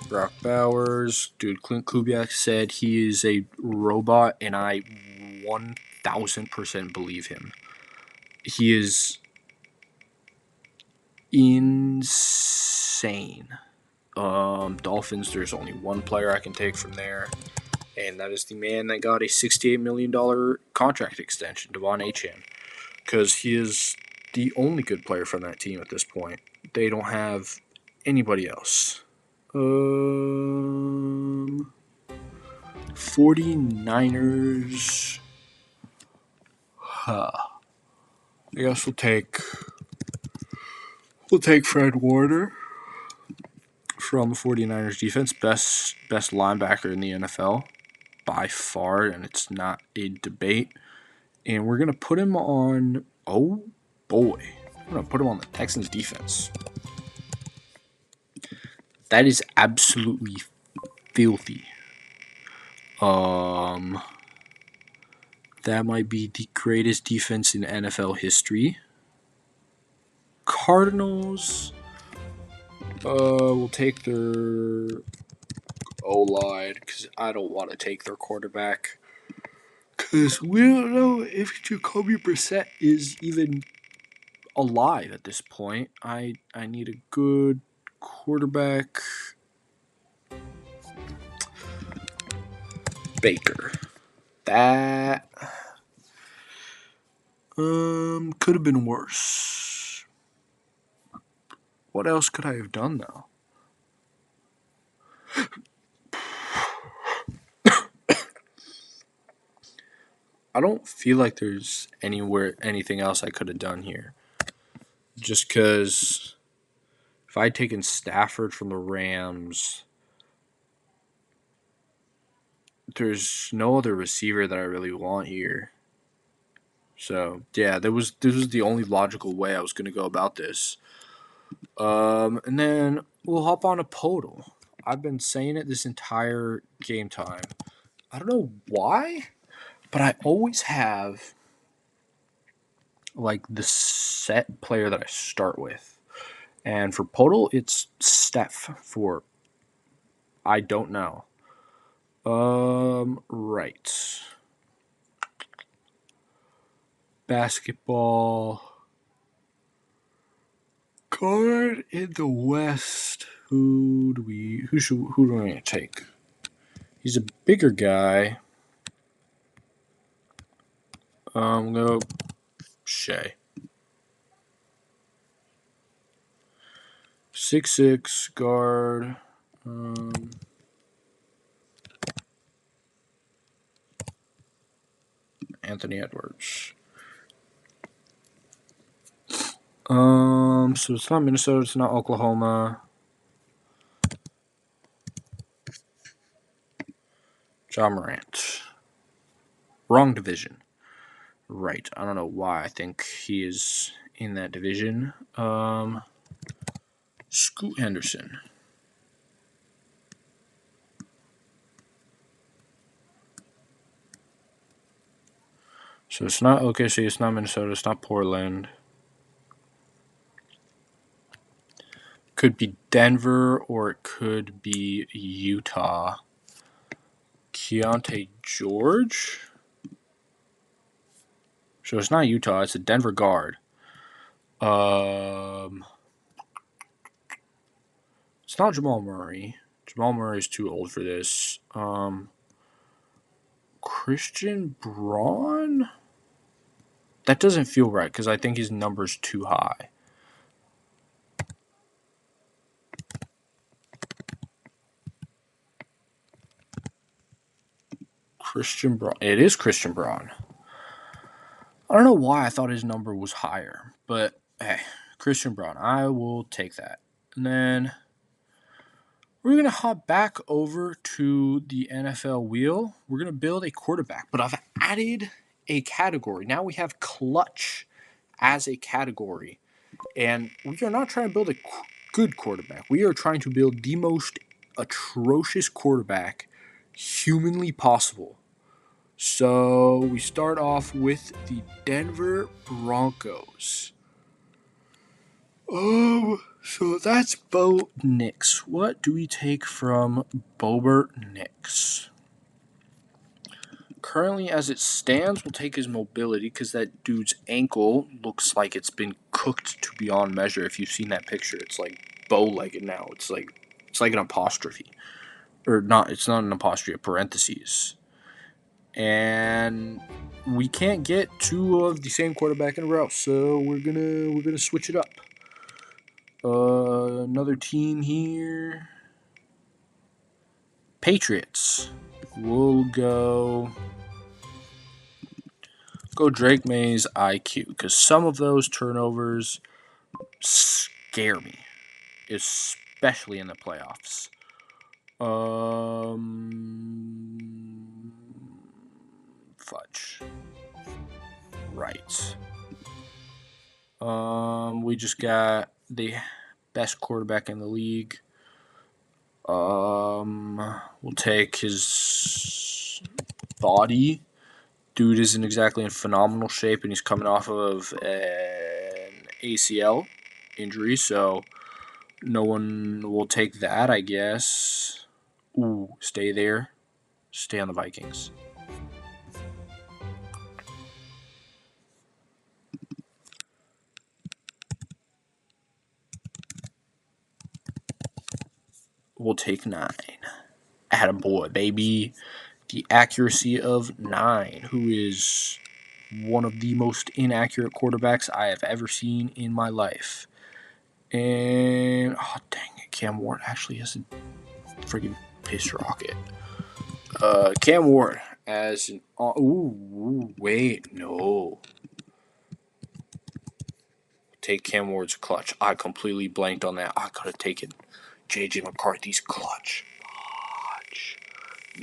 Speaker 1: Brock Bowers. Dude, Clint Kubiak said he is a robot, and I 1,000% believe him. He is insane. Dolphins, there's only one player I can take from there, and that is the man that got a $68 million contract extension, Devon Achane, because he is the only good player from that team at this point. They don't have anybody else. 49ers. I guess we'll take Fred Warner from the 49ers defense. Best linebacker in the NFL by far, and it's not a debate. And we're going to put him on, oh boy, we're going to put him on the Texans defense. That is absolutely filthy. That might be the greatest defense in NFL history. Cardinals will take their O-line because I don't want to take their quarterback. Because we don't know if Jacoby Brissett is even alive at this point. I need a good quarterback. Baker. That could have been worse. What else could I have done though? I don't feel like there's anything else I could have done here. Just because if I had taken Stafford from the Rams, there's no other receiver that I really want here. So yeah, this was the only logical way I was going to go about this. And then we'll hop on a Podol. I've been saying it this entire game time. I don't know why, but I always have like the set player that I start with. And for Podol, it's Steph for I don't know. Right. Basketball. Card in the West. Who do we take? He's a bigger guy. Go Shea. 6'6" guard. Anthony Edwards. So it's not Minnesota, it's not Oklahoma. Ja Morant. Wrong division. Right. I don't know why I think he is in that division. Scoot Henderson. So it's not OKC, it's not Minnesota, it's not Portland. Could be Denver or it could be Utah. Keontae George? So it's not Utah, it's a Denver guard. It's not Jamal Murray. Jamal Murray is too old for this. Christian Braun? That doesn't feel right because I think his number's too high. Christian Braun. It is Christian Braun. I don't know why I thought his number was higher, but hey, Christian Braun. I will take that. And then we're going to hop back over to the NFL wheel. We're going to build a quarterback, but I've added a category. Now we have clutch as a category. And we are not trying to build a good quarterback. We are trying to build the most atrocious quarterback humanly possible. So we start off with the Denver Broncos. So that's Bo Nix. What do we take from Bobert Nix? Currently, as it stands, we'll take his mobility because that dude's ankle looks like it's been cooked to beyond measure. If you've seen that picture, it's like bow-legged now. It's like an apostrophe. Or not, it's not an apostrophe, a parentheses. And we can't get two of the same quarterback in a row, so we're gonna switch it up. Another team here. Patriots. We'll go Drake May's IQ because some of those turnovers scare me, especially in the playoffs. Fudge. Right. We just got the best quarterback in the league. We'll take his body. Dude isn't exactly in phenomenal shape, and he's coming off of an ACL injury, so no one will take that, I guess. Ooh, stay there. Stay on the Vikings. We'll take 9. Attaboy, baby. The accuracy of 9, who is one of the most inaccurate quarterbacks I have ever seen in my life. And, oh, dang it, Cam Ward actually has a freaking piss rocket. Cam Ward as an, wait, no. Take Cam Ward's clutch. I completely blanked on that. I could have taken J.J. McCarthy's clutch.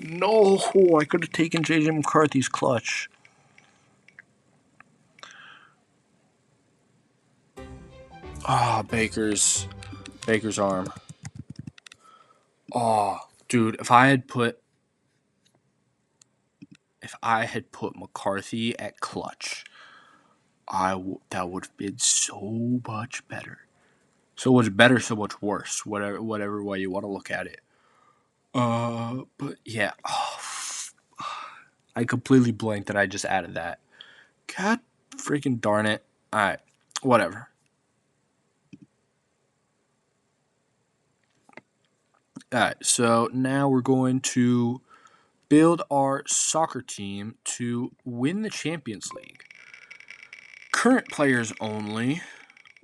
Speaker 1: No, I could have taken J.J. McCarthy's clutch. Ah, Baker's arm. Oh, dude, if I had put McCarthy at clutch, that would have been so much better. So much better, so much worse. Whatever way you want to look at it. But yeah, I completely blanked that I just added that. God freaking darn it. Alright, whatever. Alright, so now we're going to build our soccer team to win the Champions League. Current players only.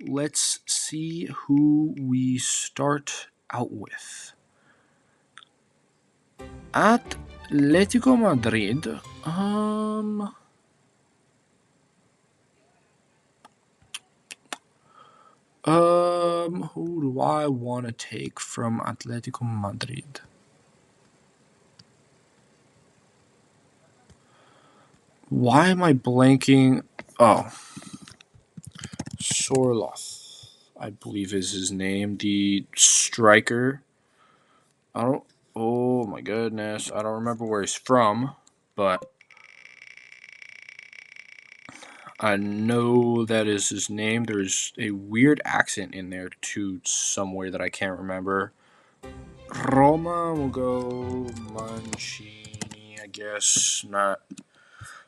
Speaker 1: Let's see who we start out with. Atletico Madrid. Who do I want to take from Atletico Madrid? Why am I blanking? Oh. Sorloth, I believe is his name. The striker. Oh my goodness. I don't remember where he's from, but I know that is his name. There's a weird accent in there too, somewhere that I can't remember. Roma will go Mancini, I guess. Not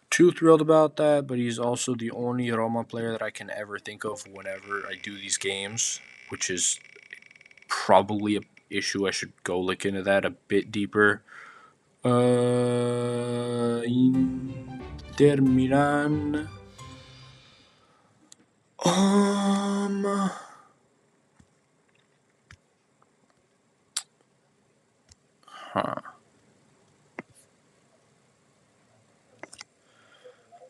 Speaker 1: too thrilled about that, but he's also the only Roma player that I can ever think of whenever I do these games, which is probably an issue. I should go look into that a bit deeper. Inter Milan.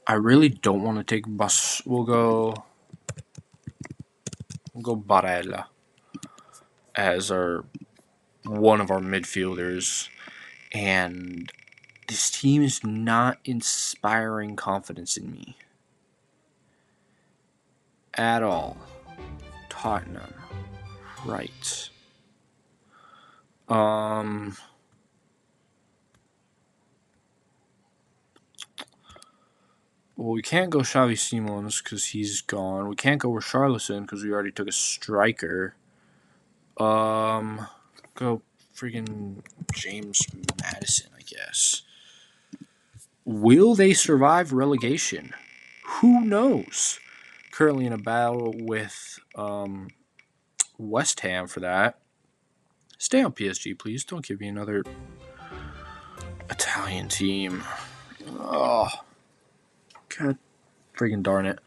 Speaker 1: I really don't want to take Bus. We'll go Barella as one of our midfielders, and this team is not inspiring confidence in me at all. Tottenham, right? Well, we can't go Xavi Simons because he's gone. We can't go Richarlison because we already took a striker. Go freaking James Madison, I guess. Will they survive relegation? Who knows? Currently in a battle with West Ham for that. Stay on PSG, please. Don't give me another Italian team. Oh, God freaking darn it.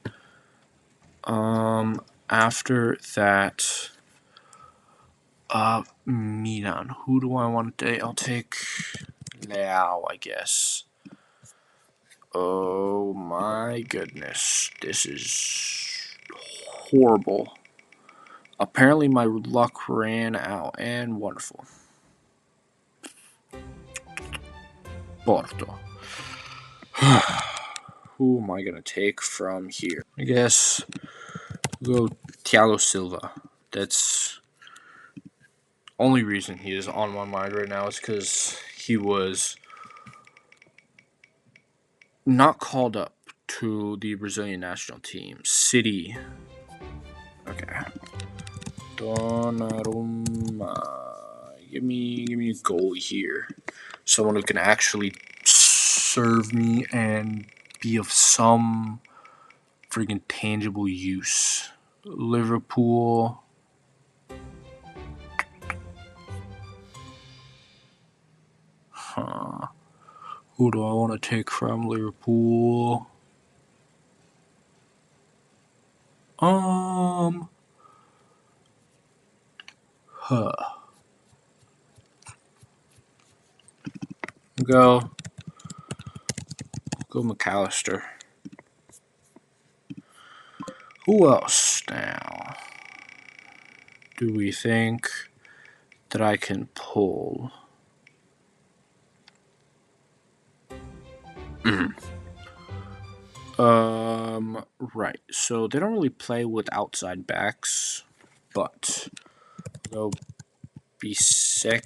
Speaker 1: After that, Milan. Who do I want to take? I'll take Leao, I guess. Oh my goodness. This is horrible. Apparently my luck ran out, and wonderful. Porto. Who am I going to take from here? I guess we'll go Thiago Silva. That's only reason he is on my mind right now is because he was not called up to the Brazilian national team. City. Okay. Donnarumma. Give me a goalie here. Someone who can actually serve me and be of some friggin' tangible use. Liverpool. Who do I want to take from Liverpool? Go McAllister. Who else now do we think that I can pull? Right. So they don't really play with outside backs, but go Bisek.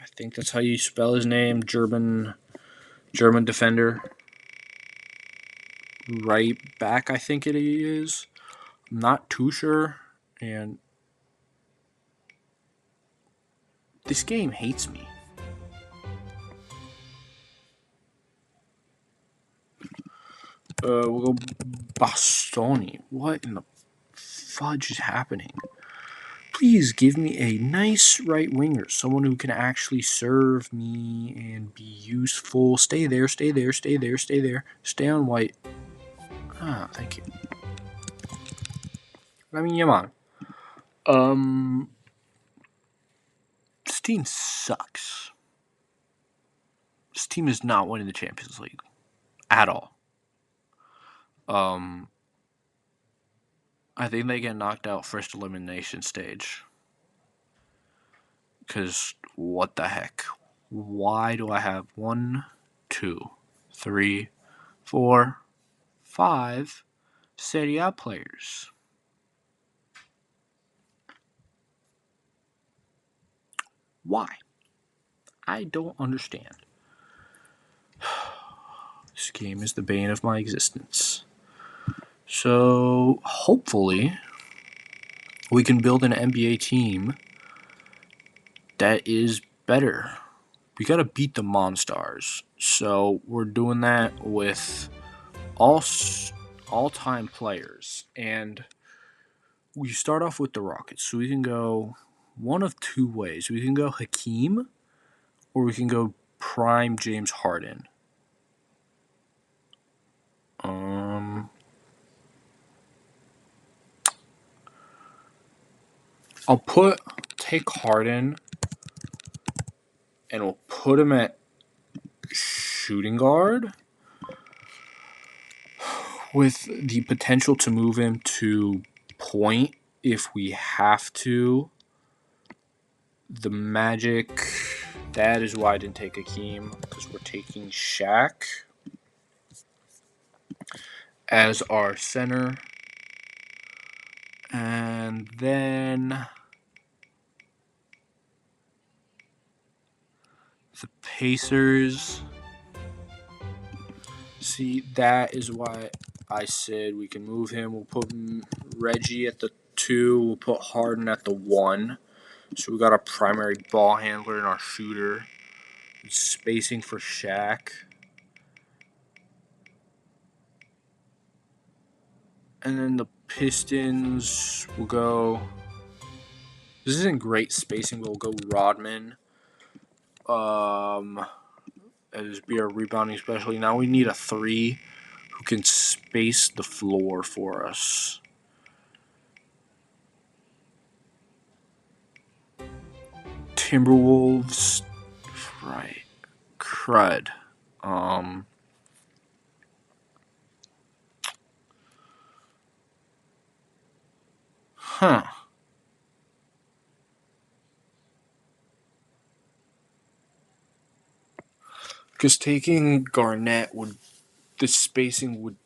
Speaker 1: I think that's how you spell his name. German defender. Right back, I think it is. I'm not too sure. And this game hates me. We'll go Bastoni. What in the fudge is happening? Please give me a nice right winger, someone who can actually serve me and be useful. Stay there, stay there, stay there, stay there. Stay on white. Ah, thank you. I mean, come on. This team sucks. This team is not winning the Champions League at all. I think they get knocked out first elimination stage. Because what the heck? Why do I have 1, 2, 3, 4, 5 Serie A players? Why? I don't understand. This game is the bane of my existence. So, hopefully, we can build an NBA team that is better. We got to beat the Monstars. So, we're doing that with all-time players. And we start off with the Rockets. So, we can go one of two ways. We can go Hakeem, or we can go prime James Harden. I'll take Harden, and we'll put him at shooting guard with the potential to move him to point if we have to. The Magic, that is why I didn't take Hakeem, because we're taking Shaq as our center. And then the Pacers. See, that is why I said we can move him. We'll put Reggie at the 2. We'll put Harden at the 1. So we got our primary ball handler and our shooter. Spacing for Shaq. And then the Pistons will go. This isn't great spacing, but we'll go Rodman. As be our rebounding specialty. Now we need a 3 who can space the floor for us. Timberwolves, right? Crud. Because taking Garnett the spacing would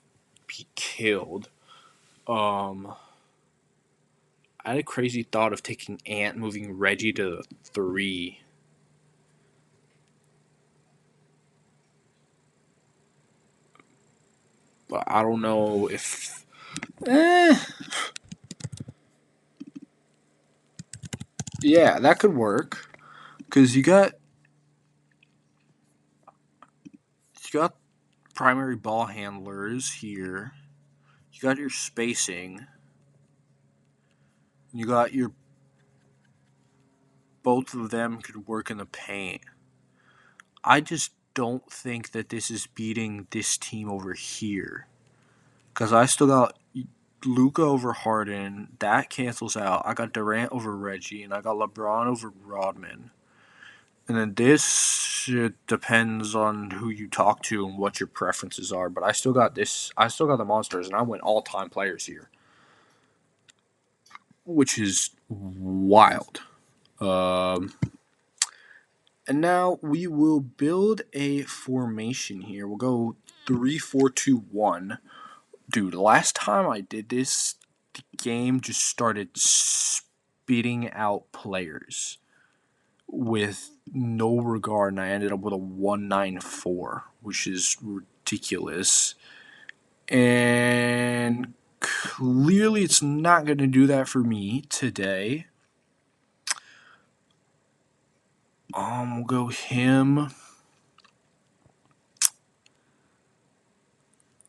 Speaker 1: be killed. I had a crazy thought of taking Ant, moving Reggie to the 3. But I don't know if. Yeah, that could work. Because you got primary ball handlers here. You got your spacing. You got your both of them could work in the paint. I just don't think that this is beating this team over here. Because I still got Luka over Harden. That cancels out. I got Durant over Reggie, and I got LeBron over Rodman. And then this depends on who you talk to and what your preferences are. But I still got this. I still got the Monsters, and I went all-time players here, which is wild. And now we will build a formation here. We'll go 3-4-2-1. Dude, last time I did this, the game just started spitting out players with no regard, and I ended up with a 194, which is ridiculous. And clearly it's not going to do that for me today. We'll go him.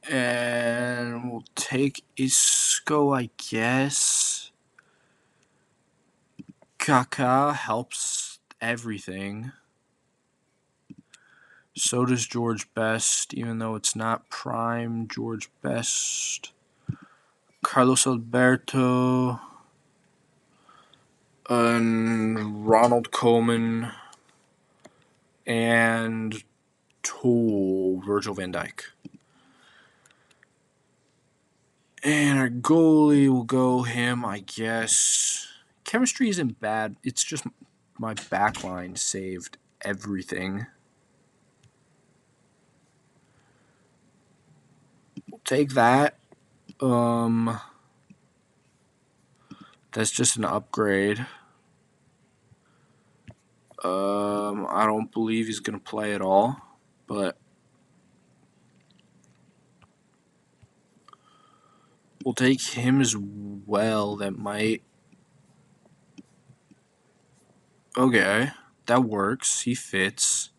Speaker 1: And we'll take Isco, I guess. Kaká helps everything. So does George Best, even though it's not prime George Best. Carlos Alberto. And Ronald Koeman. And Virgil van Dijk. And our goalie will go him, I guess. Chemistry isn't bad. It's just my backline saved everything. We'll take that. That's just an upgrade. I don't believe he's going to play at all, but we'll take him as well. That might... Okay, that works. He fits.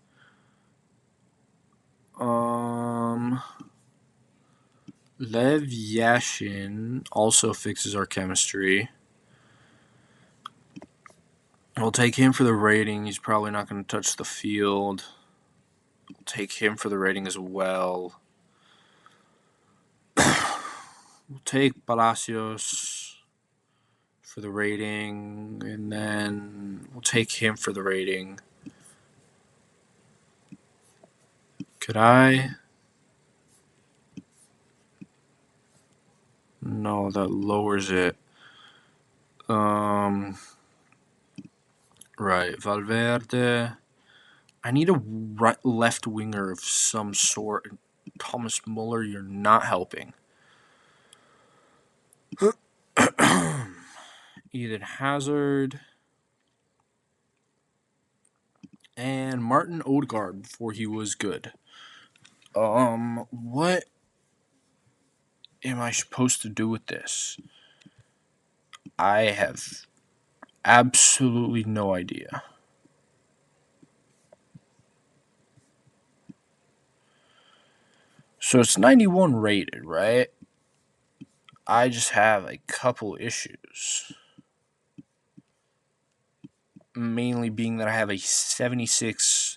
Speaker 1: Lev Yashin also fixes our chemistry. We'll take him for the rating. He's probably not going to touch the field. We'll take him for the rating as well. We'll take Palacios for the rating, and then we'll take him for the rating. Could I? No, that lowers it. Right, Valverde. I need a left winger of some sort. Thomas Muller, you're not helping. Eden Hazard. And Martin Odegaard before he was good. What am I supposed to do with this? I have absolutely no idea. So it's 91 rated, right? I just have a couple issues. Mainly being that I have a 76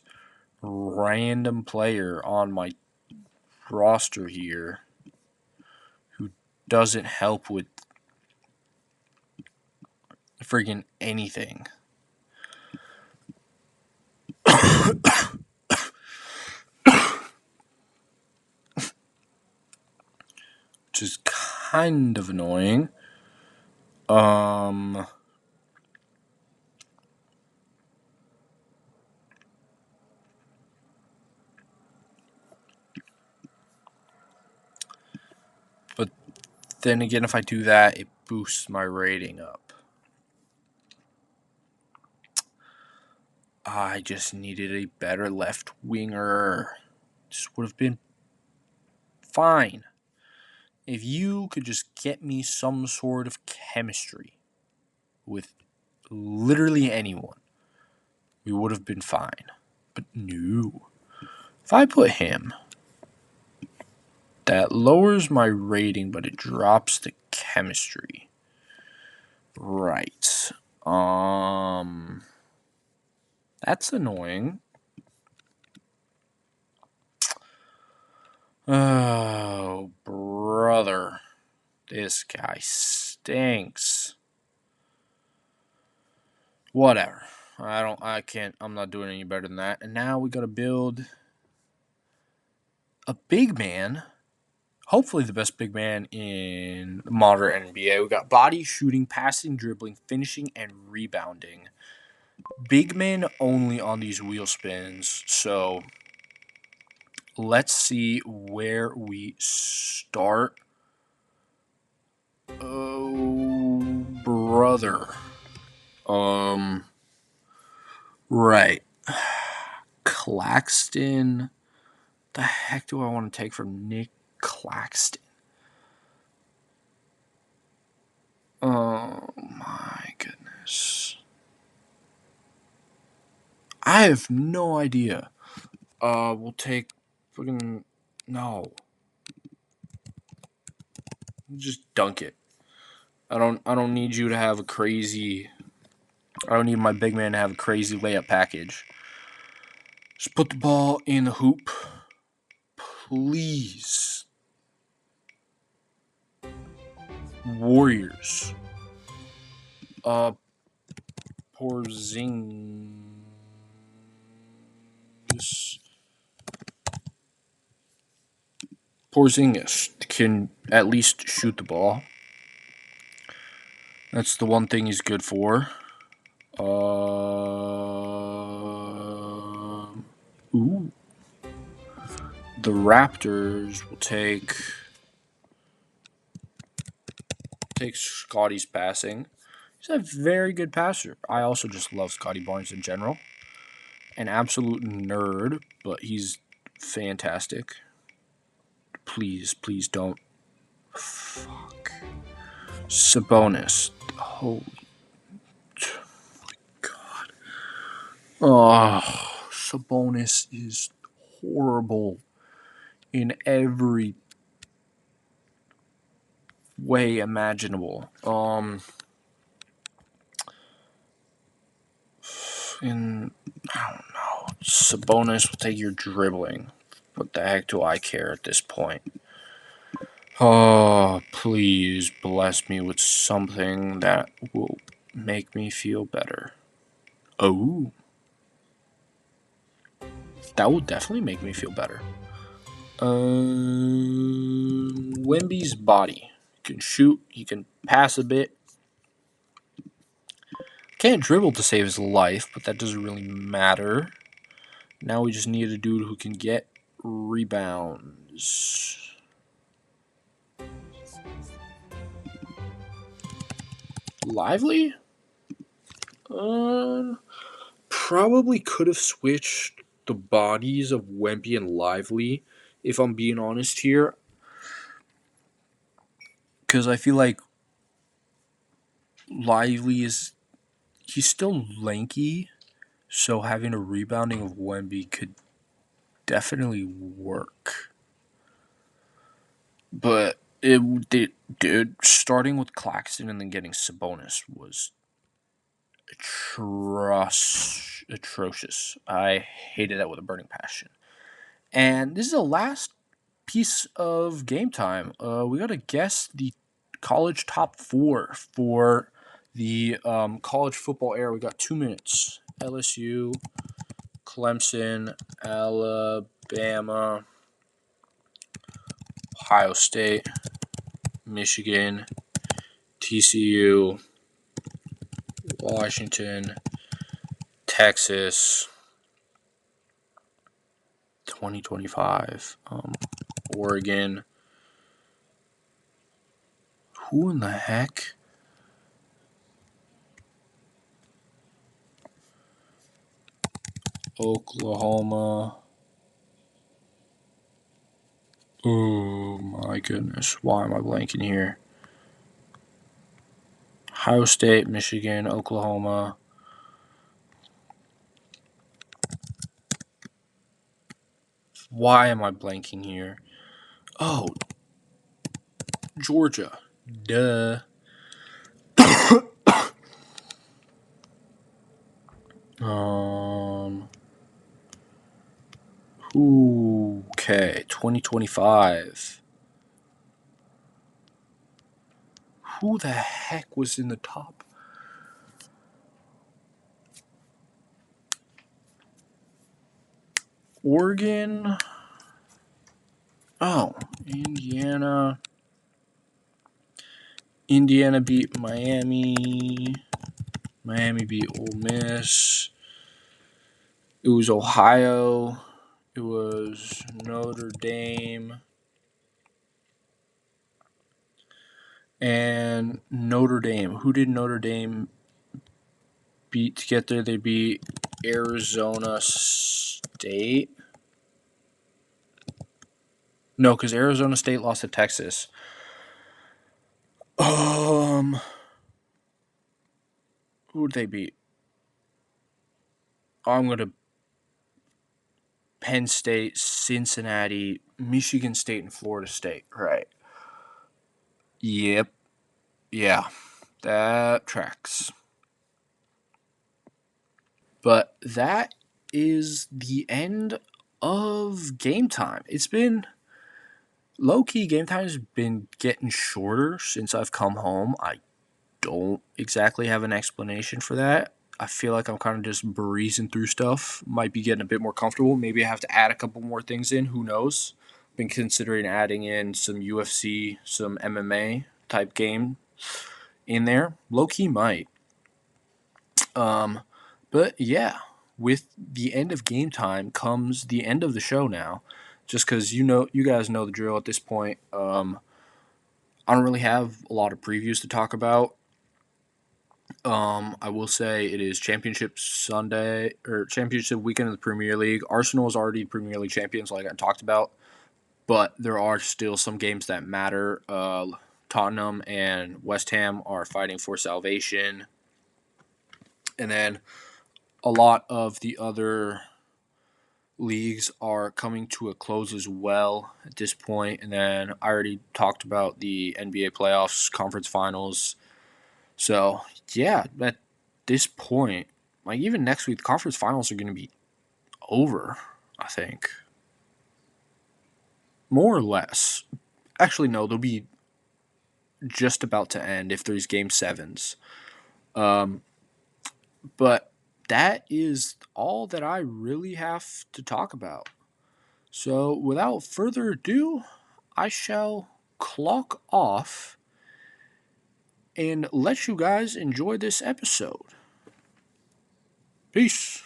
Speaker 1: random player on my roster here who doesn't help with friggin' anything. Which is kind of annoying. But then again, if I do that, it boosts my rating up. I just needed a better left winger. This would have been fine if you could just get me some sort of chemistry with literally anyone. we would have been fine. But no. If I put him, that lowers my rating, but it drops the chemistry. Right. That's annoying. Oh, brother. This guy stinks. Whatever. I'm not doing any better than that. And now we gotta build a big man. Hopefully the best big man in the modern NBA. We got body, shooting, passing, dribbling, finishing, and rebounding. Big men only on these wheel spins. So let's see where we start. Oh, brother. Right. Claxton. The heck do I want to take from Nick Claxton? Oh my goodness. I have no idea. We'll take fucking no. Just dunk it. I don't need you to have a crazy. I don't need my big man to have a crazy layup package. Just put the ball in the hoop. Please. Warriors. Porzingis can at least shoot the ball. That's the one thing he's good for. Ooh. The Raptors will take Scotty's passing. He's a very good passer. I also just love Scotty Barnes in general. An absolute nerd, but he's fantastic. Please don't. Fuck. Sabonis. Holy God. Oh, Sabonis is horrible in every way imaginable. I don't know. Sabonis will take your dribbling. What the heck do I care at this point? Oh, please bless me with something that will make me feel better. Oh. That will definitely make me feel better. Wemby's body. He can shoot. He can pass a bit. Can't dribble to save his life, but that doesn't really matter. Now we just need a dude who can get rebounds. Lively? Probably could have switched the bodies of Wemby and Lively, if I'm being honest here. Because I feel like Lively he's still lanky, so having a rebounding of Wemby could definitely work. But dude, starting with Claxton and then getting Sabonis was atrocious. I hated that with a burning passion. And this is the last piece of game time. We got to guess the college top 4 for the college football era. We got 2 minutes. LSU, Clemson, Alabama, Ohio State, Michigan, TCU, Washington, Texas, 2025, Oregon. Who in the heck? Oklahoma. Oh my goodness. Why am I blanking here? Ohio State, Michigan, Oklahoma. Why am I blanking here? Oh, Georgia. Duh. Okay, 2025. Who the heck was in the top? Oregon. Oh, Indiana. Indiana beat Miami. Miami beat Ole Miss. It was Ohio. It was Notre Dame. And Notre Dame. Who did Notre Dame beat to get there? They beat Arizona State. No, because Arizona State lost to Texas. Who did they beat? I'm gonna Penn State, Cincinnati, Michigan State, and Florida State. Right. Yep. Yeah. That tracks. But that is the end of game time. It's been low-key. Game time has been getting shorter since I've come home. I don't exactly have an explanation for that. I feel like I'm kind of just breezing through stuff. Might be getting a bit more comfortable. Maybe I have to add a couple more things in. Who knows? Been considering adding in some UFC, some MMA type game in there. Low-key might. But yeah, with the end of game time comes the end of the show now. Just because you guys know the drill at this point. I don't really have a lot of previews to talk about. I will say it is Championship Sunday or Championship weekend of the Premier League. Arsenal is already Premier League champions, like I talked about, but there are still some games that matter. Tottenham and West Ham are fighting for salvation, and then a lot of the other leagues are coming to a close as well at this point. And then I already talked about the NBA playoffs, conference finals. So yeah, at this point, like even next week, the conference finals are going to be over, I think. More or less. Actually, no, they'll be just about to end if there's game sevens. But that is all that I really have to talk about. So without further ado, I shall clock off and let you guys enjoy this episode. Peace.